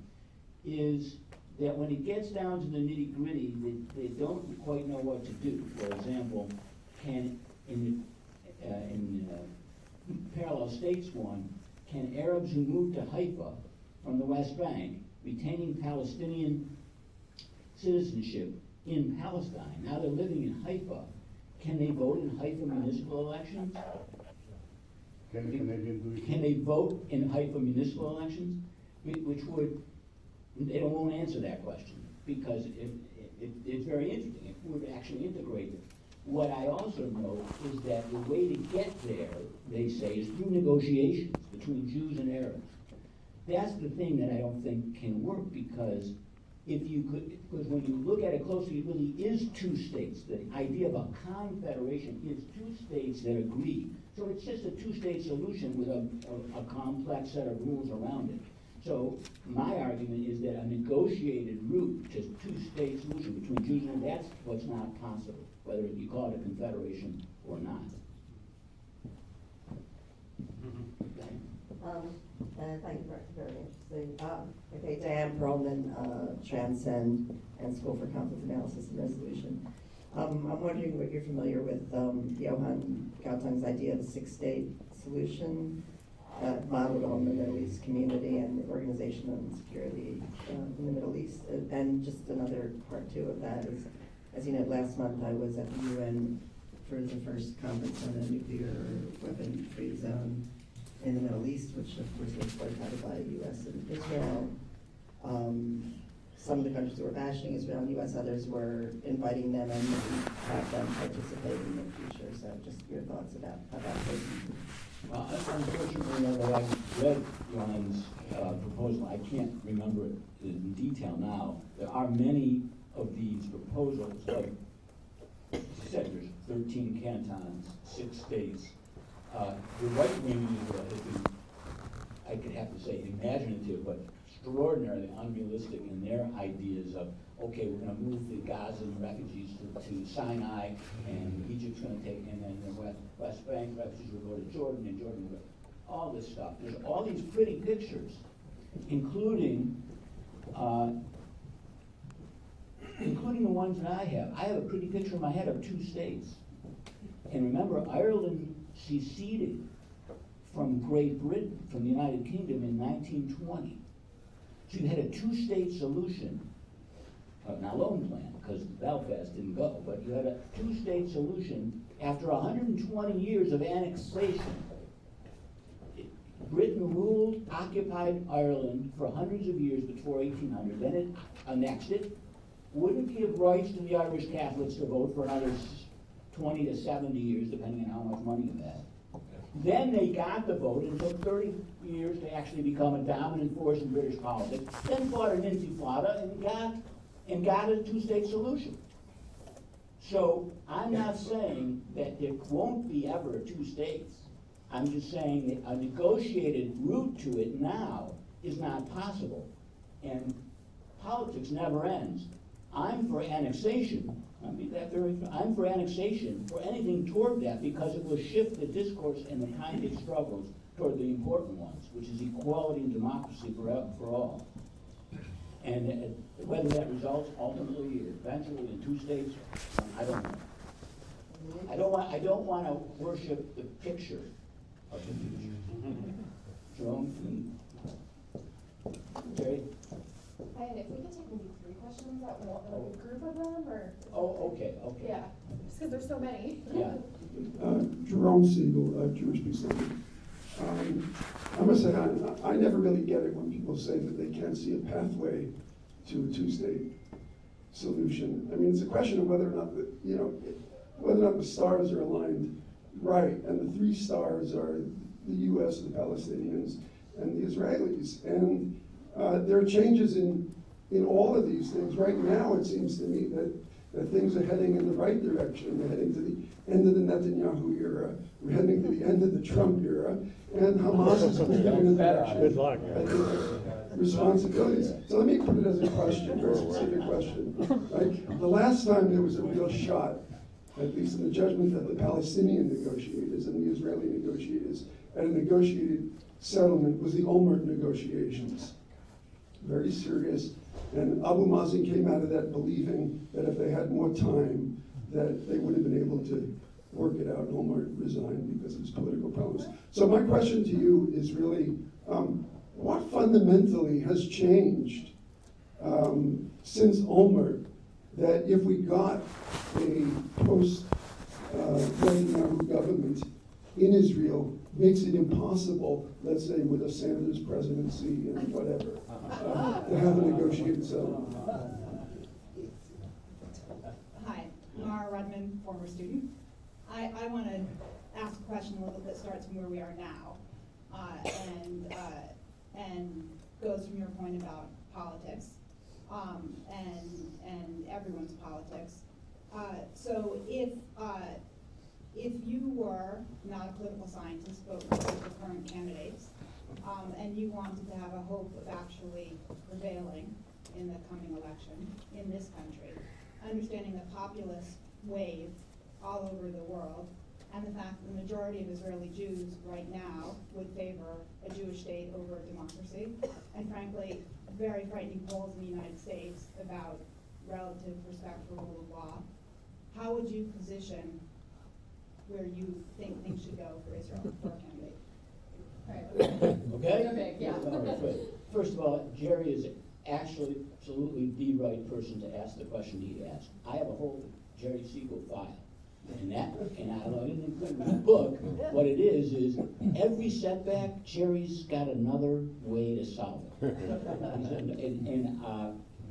is that when it gets down to the nitty-gritty, they don't quite know what to do. For example, in parallel states one, can Arabs who move to Haifa from the West Bank, retaining Palestinian citizenship in Palestine, now they're living in Haifa, can they vote in Haifa municipal elections? Can they vote in Haifa municipal elections? Which would, they won't answer that question because it's very interesting. It would actually integrate it. What I also know is that the way to get there, they say, is through negotiations between Jews and Arabs. That's the thing that I don't think can work because because when you look at it closely, it really is two states. The idea of a confederation is two states that agree. So it's just a two-state solution with a complex set of rules around it. So my argument is that a negotiated route to two-state solution between Jews and that's what's not possible, whether you call it a confederation or not. Thank you, very interesting. Okay, Diane Perlman, Transcend and School for Conflict Analysis and Resolution. I'm wondering what you're familiar with Johann Galtung's idea of a six-state solution. modeled on the Middle East community and the organization and security in the Middle East. And just another part too of that is, as you know, last month I was at the UN for the first conference on a nuclear weapon-free zone in the Middle East, which of course was boycotted by the US and Israel. Some of the countries were bashing Israel and US, others were inviting them and have them participate in the future. So just your thoughts about this. Well, unfortunately, although I read Ron's proposal, I can't remember it in detail now. There are many of these proposals, like you said, there's 13 cantons, 6 states. The right wing in Israel has been, I could have to say, imaginative, but extraordinarily unrealistic in their ideas of, okay, we're going to move the Gazan refugees to Sinai, and Egypt's going to take, and then the West Bank refugees will go to Jordan, and Jordan will go, all this stuff. There's all these pretty pictures, including the ones that I have. I have a pretty picture in my head of 2 states. And remember, Ireland seceded from Great Britain, from the United Kingdom in 1920. So you had a 2-state solution, not Lone Plan, because Belfast didn't go, but you had a 2-state solution after 120 years of annexation. Britain ruled, occupied Ireland for hundreds of years before 1800, then it annexed it, wouldn't give rights to the Irish Catholics to vote for another 20 to 70 years, depending on how much money you had. Then they got the vote, and it took 30 years to actually become a dominant force in British politics, then fought an intifada and got a 2-state solution. So I'm not saying that there won't be ever 2 states. I'm just saying that a negotiated route to it now is not possible. And politics never ends. I'm for annexation. I'm for annexation, for anything toward that, because it will shift the discourse and the kind of struggles toward the important ones, which is equality and democracy for all. And whether that results ultimately, eventually, in 2 states, I don't know. I don't want to worship the picture of the future. Jerome? Jerry? Hi, and if we could take maybe 3 questions at one, like a group of them, or? Oh, okay. Yeah, just because there's so many. Yeah. Jerome Siegel, Jewish Peace Lobby. I must say, I never really get it when people say that they can't see a pathway to a 2-state solution. I mean, it's a question of whether or not whether or not the stars are aligned right, and the 3 stars are the U.S., the Palestinians, and the Israelis. And there are changes in all of these things. Right now, it seems to me that things are heading in the right direction. We're heading to the end of the Netanyahu era. We're heading to the end of the Trump era. And Hamas is moving in the direction. Good luck. Responsibilities. So let me put it as a question, a very specific question. Right? The last time there was a real shot, at least in the judgment of the Palestinian negotiators and the Israeli negotiators, at a negotiated settlement was the Olmert negotiations. Very serious. And Abu Mazen came out of that believing that if they had more time, that they would have been able to work it out. Olmert resigned because of his political problems. So my question to you is really, what fundamentally has changed since Olmert, that if we got a post-Netanyahu government in Israel, makes it impossible, let's say with a Sanders presidency and whatever, to have a negotiated settlement? Hi, Mara Rudman, former student. I want to ask a question a little bit, starts from where we are now, and goes from your point about politics, and everyone's politics. So if you were not a political scientist, but were the current candidates, and you wanted to have a hope of actually prevailing in the coming election in this country, understanding the populist wave all over the world, and the fact that the majority of Israeli Jews right now would favor a Jewish state over democracy, and frankly, very frightening polls in the United States about relative respect for rule of law, how would you position where you think things should go for Israel for a candidate? Right. Okay? Okay, yeah. All right, good. First of all, Jerry is actually absolutely the right person to ask the question he asked. I have a whole Jerry Siegel file. And I don't know, in the book, what it is every setback, Jerry's got another way to solve it.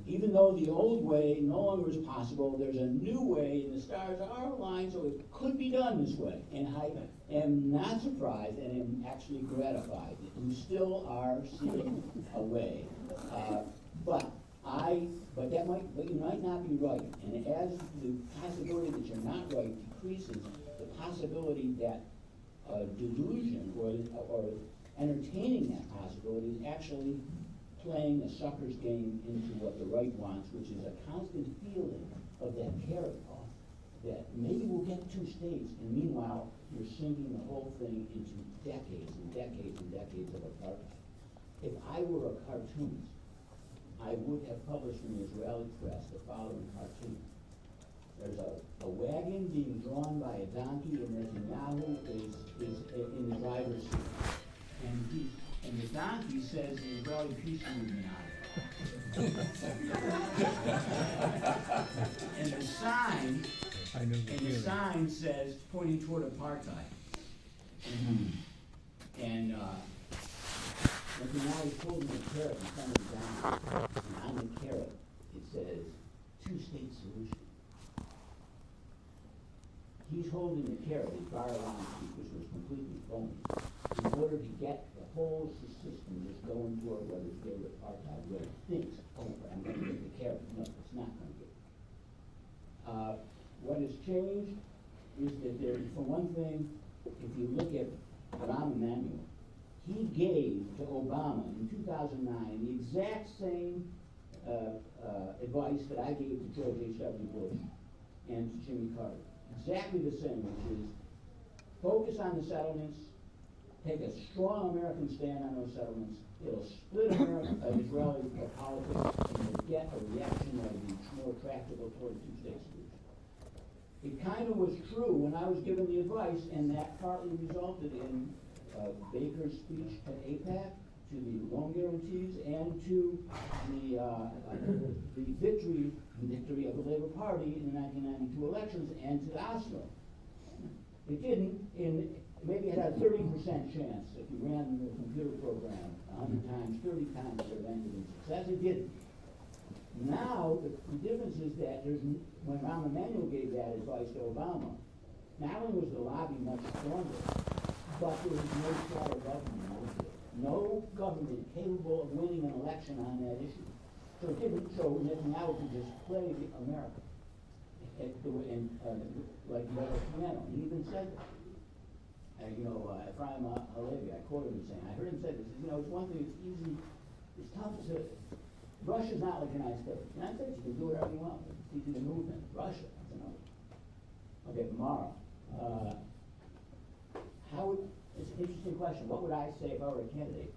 Even though the old way no longer is possible, there's a new way, and the stars are aligned, so it could be done this way. And I am not surprised, and am actually gratified that you still are seeing a way. But you might not be right. And as the possibility that you're not right decreases, the possibility that delusion or entertaining that possibility is actually playing a sucker's game into what the right wants, which is a constant feeling of that carrot off, that maybe we'll get 2 states, and meanwhile, you're sinking the whole thing into decades and decades and decades of apartheid. If I were a cartoonist, I would have published in the Israeli press the following cartoon. There's a wagon being drawn by a donkey, and Netanyahu is in the driver's seat. And the donkey says the Israeli peace movement on it. And the sign says, pointing toward apartheid. And Netanyahu is holding a carrot in front of the donkey. And on the carrot, it says, 2-state solution. He's holding the carrot, his bar-alarm speech, which was completely phony, in order to get the whole system that's going toward whether it's good apartheid, whether it thinks, oh, I'm going to get the carrot. No, it's not going to get it. What has changed is that there, for one thing, if you look at Rahm Emanuel, he gave to Obama in 2009 the exact same advice that I gave to George H.W. Bush and to Jimmy Carter. Exactly the same, which is focus on the settlements, take a strong American stand on those settlements. It'll split Israeli politics, and you'll get a reaction that will be more tractable toward a 2-state solution. It kind of was true when I was given the advice, and that partly resulted in Baker's speech at AIPAC, to the loan guarantees, and to the victory of the Labour Party in the 1992 elections, and to the Oslo. It didn't, maybe it had a 30% chance if you ran the computer program 100 times, 30 times it would have ended in success. It didn't. Now, the difference is that when Rahm Emanuel gave that advice to Obama, not only was the lobby much stronger, but there was no shadow government. No government capable of winning an election on that issue. So it didn't, so Netanyahu could just play America like the piano. He even said that. Ephraim Halevi, I quoted him saying, I heard him say this, it's one thing, it's easy, it's tough to, Russia's not like the United States. The United States, you can do whatever you want, it's easy to move in. Russia, that's another. Okay, Mara. It's an interesting question. What would I say if I were a candidate?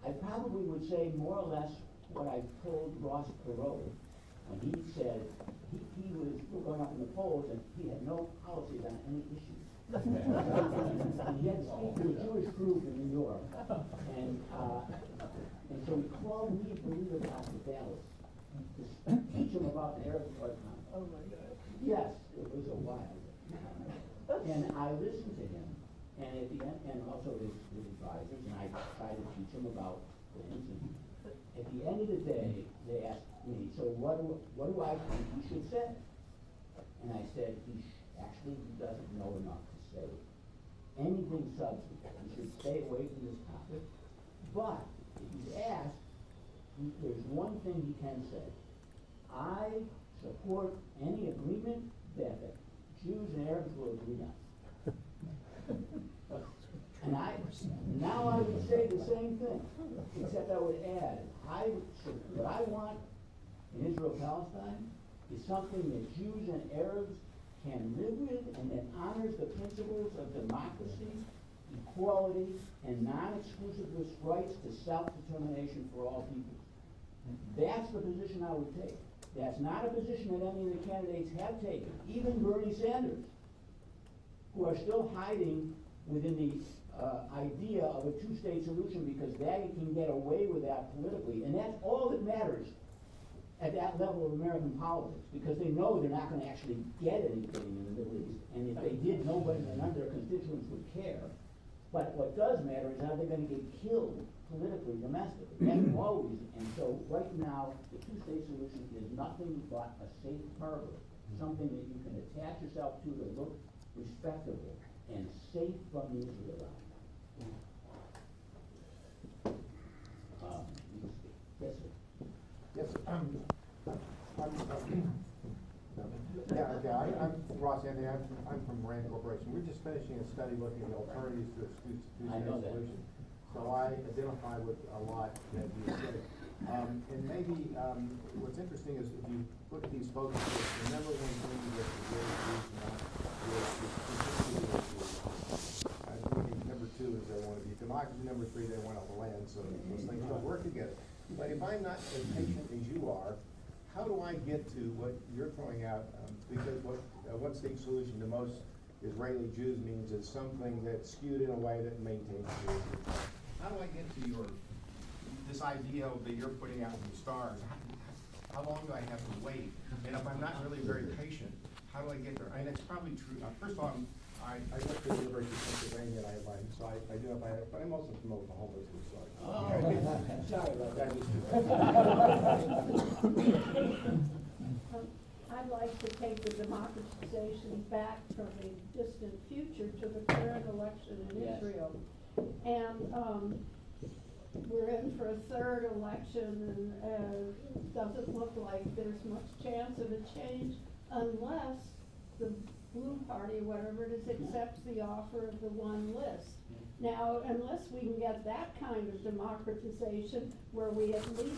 I probably would say more or less what I told Ross Perot when he said he was going up in the polls and he had no policies on any issues. And he had to speak to a Jewish group in New York. And so he called me to lead about the Dallas to teach him about the Arab apartheid. Oh my God. Yes, it was a while. And I listened to him. And at the end, and also his advisors, and I tried to teach them about things. And at the end of the day, they asked me, so what do I think he should say? And I said, he doesn't know enough to say anything substantive. He should stay away from this topic. But if he's asked, there's one thing he can say. I support any agreement that the Jews and Arabs will agree on. And now I would say the same thing, except I would add, what I want in Israel-Palestine is something that Jews and Arabs can live with and that honors the principles of democracy, equality, and non-exclusivist rights to self-determination for all people. That's the position I would take. That's not a position that any of the candidates have taken, even Bernie Sanders, who are still hiding within the idea of a two-state solution because they can get away with that politically, and that's all that matters at that level of American politics, because they know they're not gonna actually get anything in the Middle East, and if they did, nobody, none of their constituents would care. But what does matter is how they're gonna get killed politically, domestically, and always. And so right now, the two-state solution is nothing but a safe harbor, something that you can attach yourself to look respectable and safe from the Israel. Yes, sir. Yes, I'm Ross Anthony, I'm from Rand Corporation. We're just finishing a study looking at the alternatives to a two-state solution. So I identify with a lot that you said. And maybe what's interesting is if you look at these focus groups, the number one thing that the I think number 2 is they want to be democracy, number 3 they want the land, so those things don't work together. But if I'm not as patient as you are, how do I get to what you're throwing out? Because what one-state solution to most Israeli Jews means is something that's skewed in a way that maintains Jews. How do I get to this idea that you're putting out in the stars? How long do I have to wait? And if I'm not really very patient, how do I get there? And it's probably true. First of all, I went to the University of Pennsylvania, and so I do have, but I'm also from Oklahoma too. Sorry about that. I'd like to take the democratization back from the distant future to the current election in Israel. And we're in for a third election, and it doesn't look like there's much chance of a change unless the Blue Party, whatever it is, accepts the offer of the one list. Now, unless we can get that kind of democratization where we at least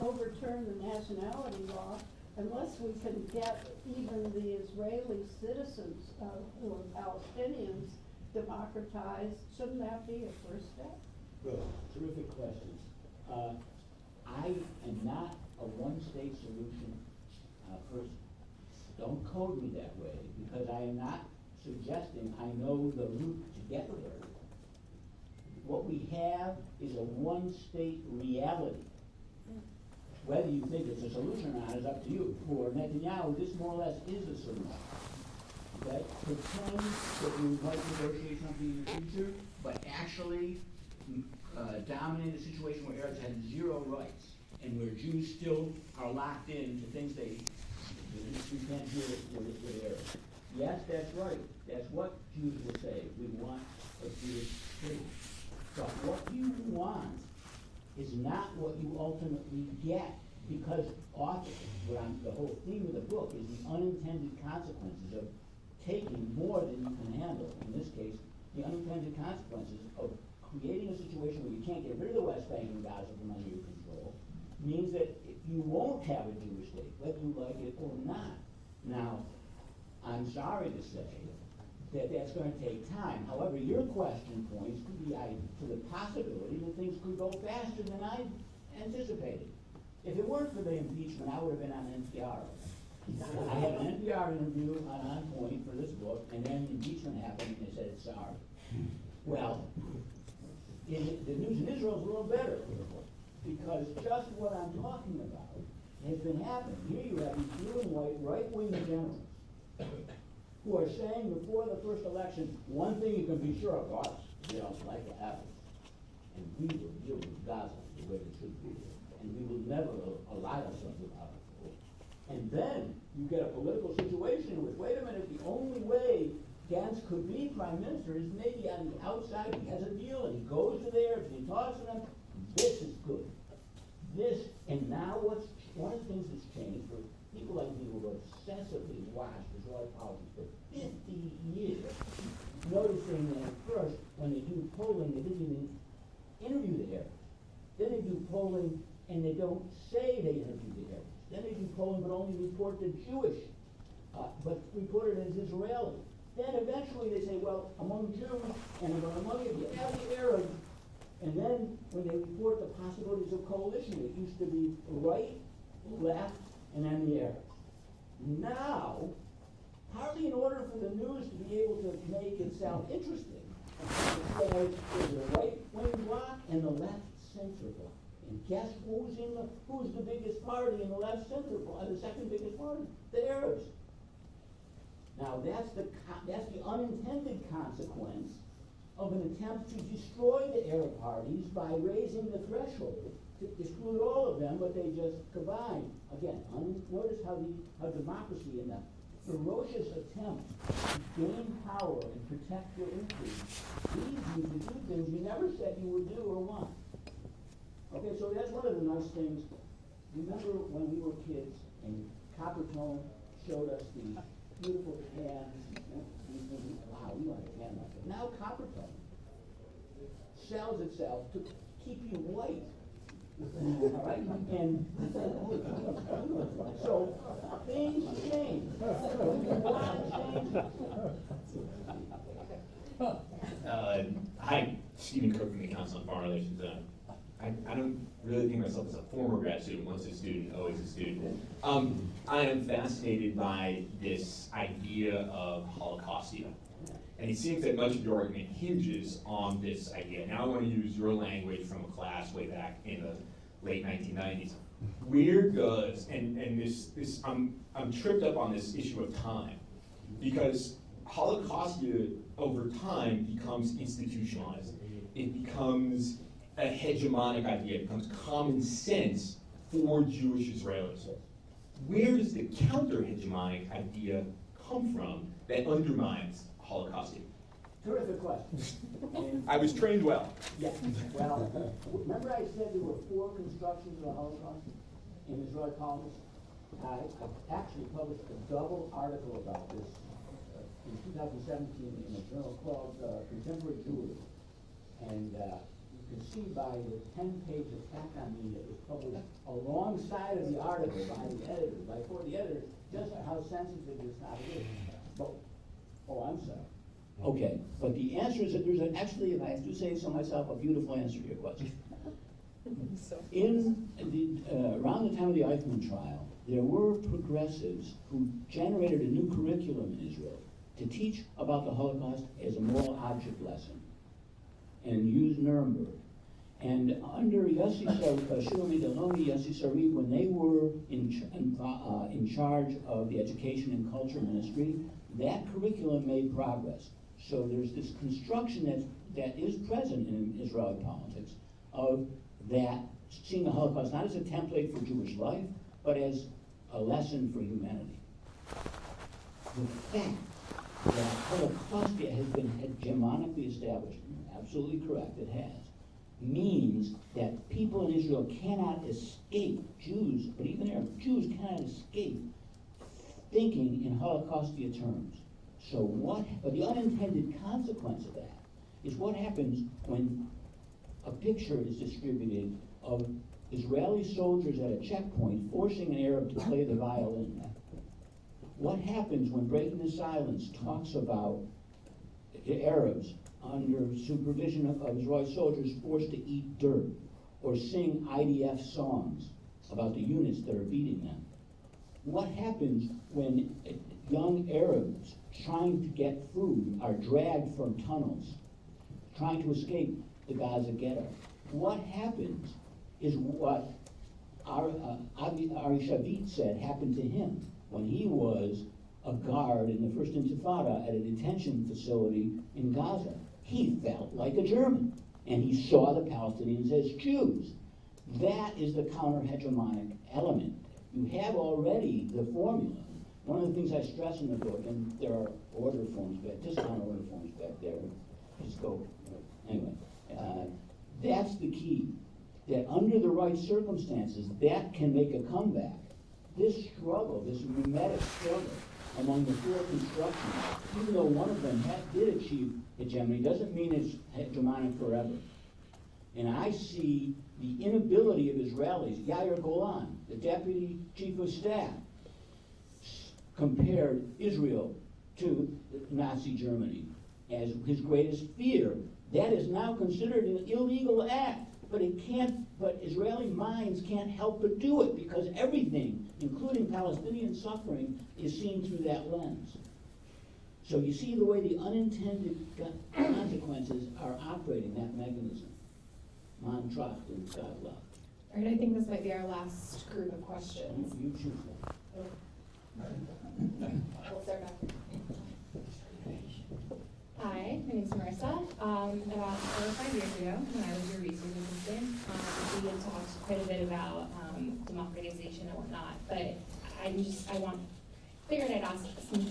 overturn the nationality law, unless we can get even the Israeli citizens or Palestinians democratized, shouldn't that be a first step? Good, terrific questions. I am not a one-state solution person. Don't code me that way, because I am not suggesting I know the route to get there. What we have is a one-state reality. Whether you think it's a solution or not is up to you. For Netanyahu, this more or less is a solution. Okay? Pretend that we might negotiate something in the future, but actually dominate a situation where Arabs have 0 rights, and where Jews still are locked in to things we can't do with Arabs. Yes, that's right. That's what Jews will say. We want a Jewish state. But what you want is not what you ultimately get, because often, the whole theme of the book is the unintended consequences of taking more than you can handle. In this case, the unintended consequences of creating a situation where you can't get rid of the West Bank and Gaza from under your control means that you won't have a Jewish state, whether you like it or not. Now, I'm sorry to say that that's going to take time. However, your question points to the possibility that things could go faster than I anticipated. If it weren't for the impeachment, I would have been on NPR. I had an NPR interview on Point for this book, and then impeachment happened, and they said, sorry. Well, the news in Israel is a little better, because just what I'm talking about has been happening. Here you have these blue and white right-wing generals who are saying before the first election, one thing you can be sure of, us, they don't like what happens. And we will deal with Gaza the way it should be. And we will never ally ourselves with Arabs. And then you get a political situation in which, wait a minute, the only way Gantz could be prime minister is maybe on the outside. He has a deal and he goes to there and he talks to them. This is good. And now one of the things that's changed for people like me who have obsessively watched Israeli politics for 50 years, noticing that at first, when they do polling, they didn't even interview the Arabs. Then they do polling and they don't say they interviewed the Arabs. Then they do polling but only report the Jewish, but report it as Israeli. Then eventually they say, well, among Jews and among you have the Arabs. And then when they report the possibilities of coalition, it used to be right, left, and then the Arabs. Now, partly in order for the news to be able to make it sound interesting, It says there's a right-wing bloc and the left-center bloc. And guess who's the biggest party in the left-center bloc, the second biggest party? The Arabs. Now, that's the unintended consequence of an attempt to destroy the Arab parties by raising the threshold to exclude all of them, but they just combine. Again, notice how democracy in a ferocious attempt to gain power and protect your increase leads you to do things you never said you would do or want. Okay, so that's one of the nice things. Remember when we were kids and Coppertone showed us these beautiful cans? Wow, we want a can like that. Now Coppertone sells itself to keep you white. All right? And so things change. Hi, Stephen Cook from the Council on Foreign Relations. I don't really think myself as a former grad student, once a student, always a student. I am fascinated by this idea of Holocaustia. And it seems that much of your argument hinges on this idea. Now I want to use your language from a class way back in the late 1990s. Where does, and this I'm tripped up on this issue of time, because Holocaustia over time becomes institutionalized. It becomes a hegemonic idea. It becomes common sense for Jewish Israelis. Where does the counter-hegemonic idea come from that undermines Holocaustia? Terrific question. I was trained well. Yeah, well, remember I said there were 4 constructions of the Holocaust in Israeli politics? I actually published a double article about this in 2017 in a journal called Contemporary Jewry. And you can see by the 10-page attack on me that was published alongside of the article by the editors, by 4 of the editors, just how sensitive this topic is. But, oh, I'm sorry. Okay, but the answer is that there's actually, if I have to say so myself, a beautiful answer to your question. In the, around the time of the Eichmann trial, there were progressives who generated a new curriculum in Israel to teach about the Holocaust as a moral object lesson and use Nuremberg. And under Yossi Shlomi Deloni, Yossi Sarib, when they were in charge of the Education and Culture Ministry, that curriculum made progress. So there's this construction that is present in Israeli politics of that, seeing the Holocaust not as a template for Jewish life, but as a lesson for humanity. The fact that Holocaustia has been hegemonically established, absolutely correct, it has, means that people in Israel cannot escape, Jews, but even Arab Jews cannot escape thinking in Holocaustia terms. So but the unintended consequence of that is what happens when a picture is distributed of Israeli soldiers at a checkpoint forcing an Arab to play the violin. What happens when Breaking the Silence talks about the Arabs under supervision of Israeli soldiers forced to eat dirt or sing IDF songs about the units that are beating them? What happens when young Arabs trying to get food are dragged from tunnels, trying to escape the Gaza ghetto? What happens is what Ari Shavit said happened to him when he was a guard in the First Intifada at a detention facility in Gaza. He felt like a German, and he saw the Palestinians as Jews. That is the counter-hegemonic element. You have already the formula. One of the things I stress in the book, and there are order forms back, discount order forms back there, just go, anyway, that's the key. That under the right circumstances, that can make a comeback. This struggle, this mimetic struggle among the 4 constructions, even though one of them did achieve hegemony, doesn't mean it's hegemonic forever. And I see the inability of Israelis, Yair Golan, the deputy chief of staff, compared Israel to Nazi Germany as his greatest fear. That is now considered an illegal act, but Israeli minds can't help but do it because everything, including Palestinian suffering, is seen through that lens. So you see the way the unintended consequences are operating that mechanism. Man tracht and God love. All right, I think this might be our last group of questions. You choose one. We'll start back. Hi, my name's Marissa. About 4 or 5 years ago, when I was your research assistant, we had talked quite a bit about democratization and whatnot, but I figured I'd ask some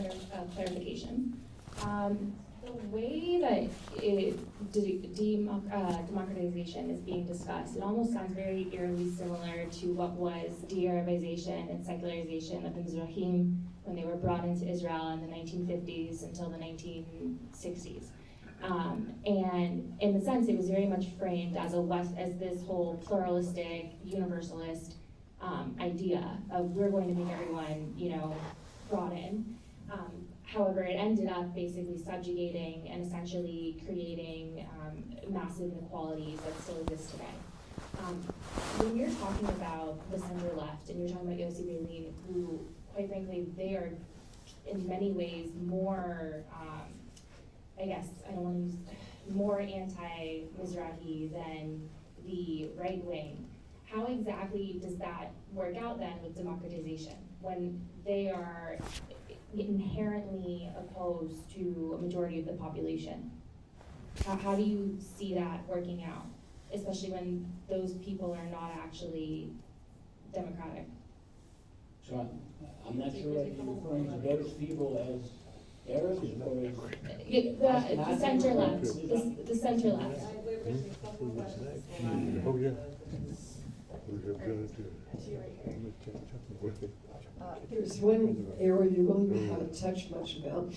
clarification. The way that democratization is being discussed, it almost sounds very eerily similar to what was de-Arabization and secularization of the Mizrahim when they were brought into Israel in the 1950s until the 1960s. And in the sense, it was very much framed as as this whole pluralistic, universalist idea of we're going to make everyone, brought in. However, it ended up basically subjugating and essentially creating massive inequalities that still exist today. When you're talking about the center left and you're talking about Yossi Beilin, who, quite frankly, they are in many ways more, more anti-Mizrahi than the right wing. How exactly does that work out then with democratization when they are inherently opposed to a majority of the population? How do you see that working out, especially when those people are not actually democratic? So I'm not sure if you're referring to those people as Arabs or as... The center left, the center left. Oh, yeah. There's one area you really haven't touched much about.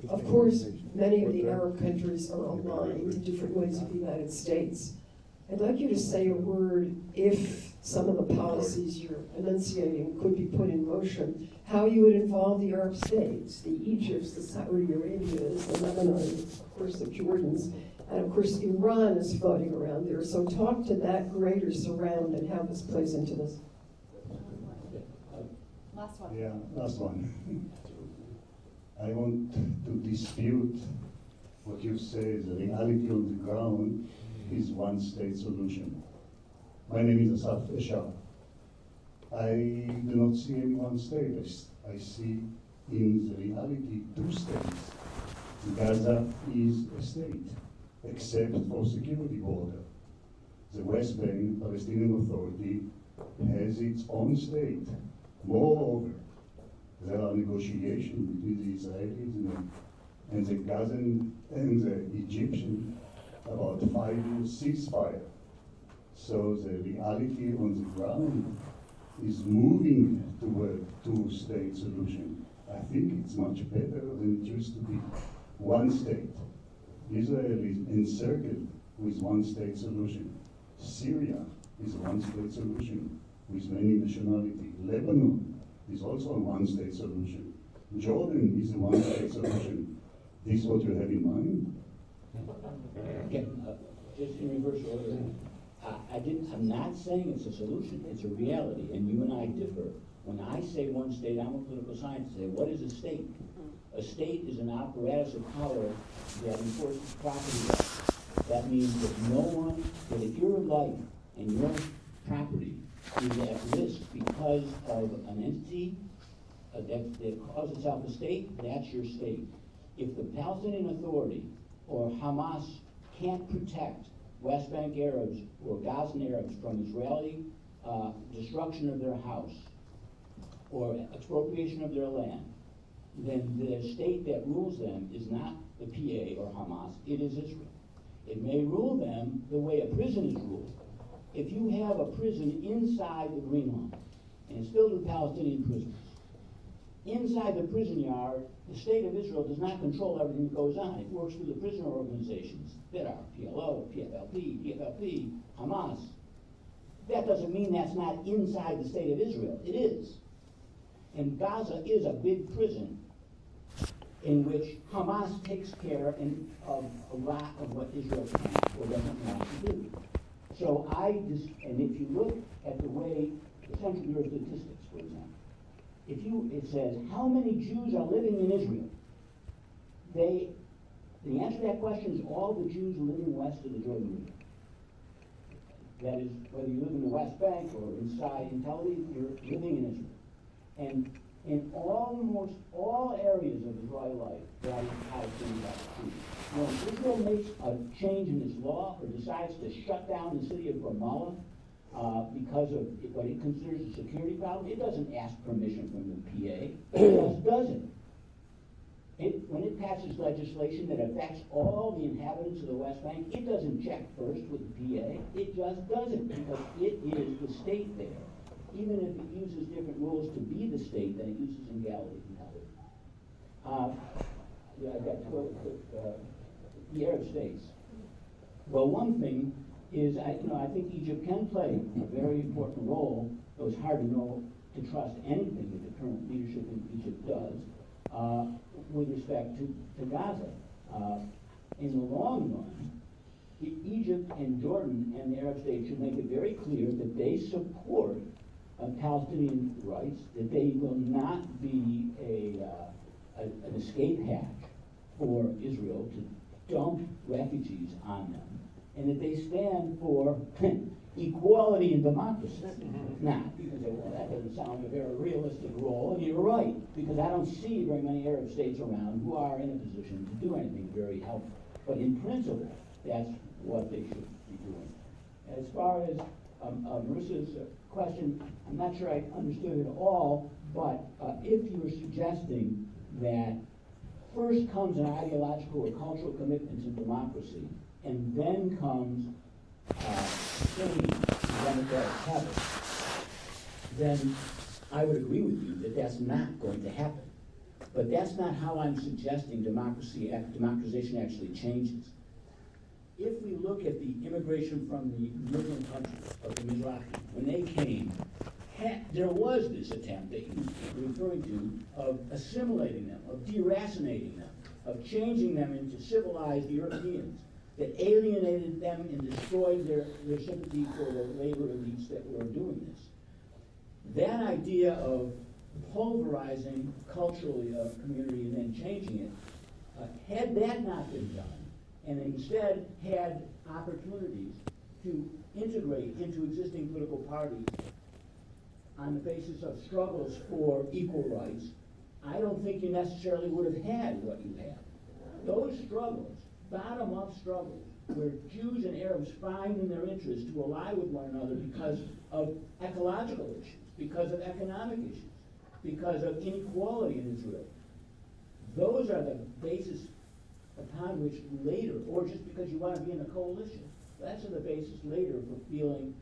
Of course, many of the Arab countries are aligned in different ways with the United States. I'd like you to say a word, if some of the policies you're enunciating could be put in motion, how you would involve the Arab states, the Egypts, the Saudi Arabias, the Lebanon, of course the Jordans, and of course Iran is floating around there. So talk to that greater surround and how this plays into this. Last one. Yeah, last one. I want to dispute what you say. The reality on the ground is one state solution. My name is Asaf Eshar. I do not see any one state. I see in the reality 2 states. Gaza is a state, except for security border. The West Bank Palestinian Authority has its own state. Moreover, there are negotiations between the Israelis and the Gazan and the Egyptians about 5-year ceasefire. So the reality on the ground is moving toward 2-state solution. I think it's much better than it used to be. One state. Israel is encircled with 1-state solution. Syria is a 1-state solution with many nationalities. Lebanon is also a 1-state solution. Jordan is a 1-state solution. This is what you have in mind? Again, just in reverse order. I'm not saying it's a solution, it's a reality, and you and I differ. When I say one state, I'm a political scientist. I say, what is a state? A state is an apparatus of power that enforces property rights. That means that if your life and your property is at risk because of an entity that calls itself a state, that's your state. If the Palestinian Authority or Hamas can't protect West Bank Arabs or Gazan Arabs from Israeli destruction of their house or expropriation of their land, then the state that rules them is not the PA or Hamas, it is Israel. It may rule them the way a prison is ruled. If you have a prison inside the Green Line, and it's filled with Palestinian prisoners, inside the prison yard, the state of Israel does not control everything that goes on. It works through the prisoner organizations that are PLO, PFLP, Hamas. That doesn't mean that's not inside the state of Israel. It is. And Gaza is a big prison in which Hamas takes care of a lot of what Israel can't or doesn't want to do. So and if you look at the way the Central Bureau of Statistics, for example, it says how many Jews are living in Israel. The answer to that question is all the Jews living west of the Jordan River. That is, whether you live in the West Bank or inside in Tel Aviv, you're living in Israel. And in almost all areas of Israeli life, that is how things are treated. When Israel makes a change in its law or decides to shut down the city of Ramallah because of what it considers a security problem, it doesn't ask permission from the PA. It just doesn't. When it passes legislation that affects all the inhabitants of the West Bank, it doesn't check first with the PA. It just doesn't, because it is the state there, even if it uses different rules to be the state than it uses in Galilee and Galilee. I've got the Arab states. Well, one thing is, I think Egypt can play a very important role, though it's hard to know to trust anything that the current leadership in Egypt does. With respect to Gaza. In the long run, Egypt and Jordan and the Arab states should make it very clear that they support Palestinian rights, that they will not be an escape hatch for Israel to dump refugees on them, and that they stand for equality and democracy. Now, you can say, well, that doesn't sound like a very realistic role, and you're right, because I don't see very many Arab states around who are in a position to do anything very helpful. But in principle, that's what they should be doing. As far as Marissa's question, I'm not sure I understood it all, but if you were suggesting that first comes an ideological or cultural commitment to democracy, and then comes democratic habits, then I would agree with you that that's not going to happen. But that's not how I'm suggesting democratization actually changes. If we look at the immigration from the Muslim countries of the Mizrahi, when they came, there was this attempt that you're referring to of assimilating them, of deracinating them, of changing them into civilized Europeans, that alienated them and destroyed their sympathy for the labor elites that were doing this. That idea of pulverizing culturally a community and then changing it, had that not been done, and instead had opportunities to integrate into existing political parties on the basis of struggles for equal rights, I don't think you necessarily would have had what you have. Those struggles, bottom-up struggles, where Jews and Arabs find in their interest to ally with one another because of ecological issues, because of economic issues, because of inequality in Israel. Those are the basis upon which later, or just because you want to be in a coalition, that's the basis later for feeling,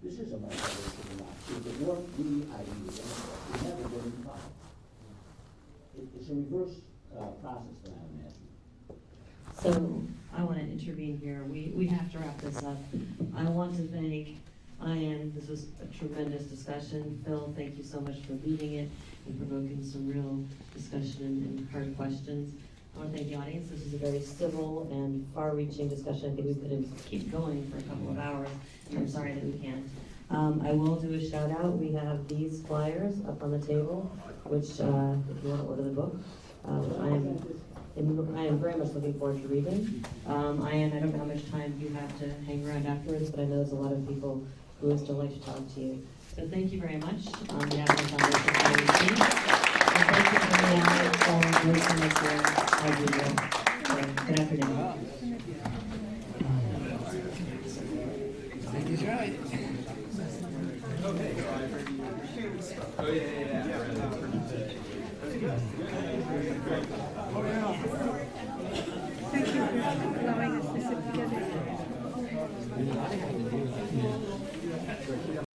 this is a multiracial democracy. If it weren't the idea, it never would have been followed. It's a reverse process that I imagine. So I want to intervene here. We have to wrap this up. I want to thank Ian. This was a tremendous discussion. Phil, thank you so much for leading it and provoking some real discussion and hard questions. I want to thank the audience. This is a very civil and far-reaching discussion. I think we could keep going for a couple of hours. I'm sorry that we can't. I will do a shout out. We have these flyers up on the table, which if you want to order the book, I am very much looking forward to reading. Ian, I don't know how much time you have to hang around afterwards, but I know there's a lot of people who would still like to talk to you. So thank you very much on behalf of the Foundation. And thank you for coming out and listening to our video. Good afternoon. He's right. Oh, Thank you for allowing us to sit together.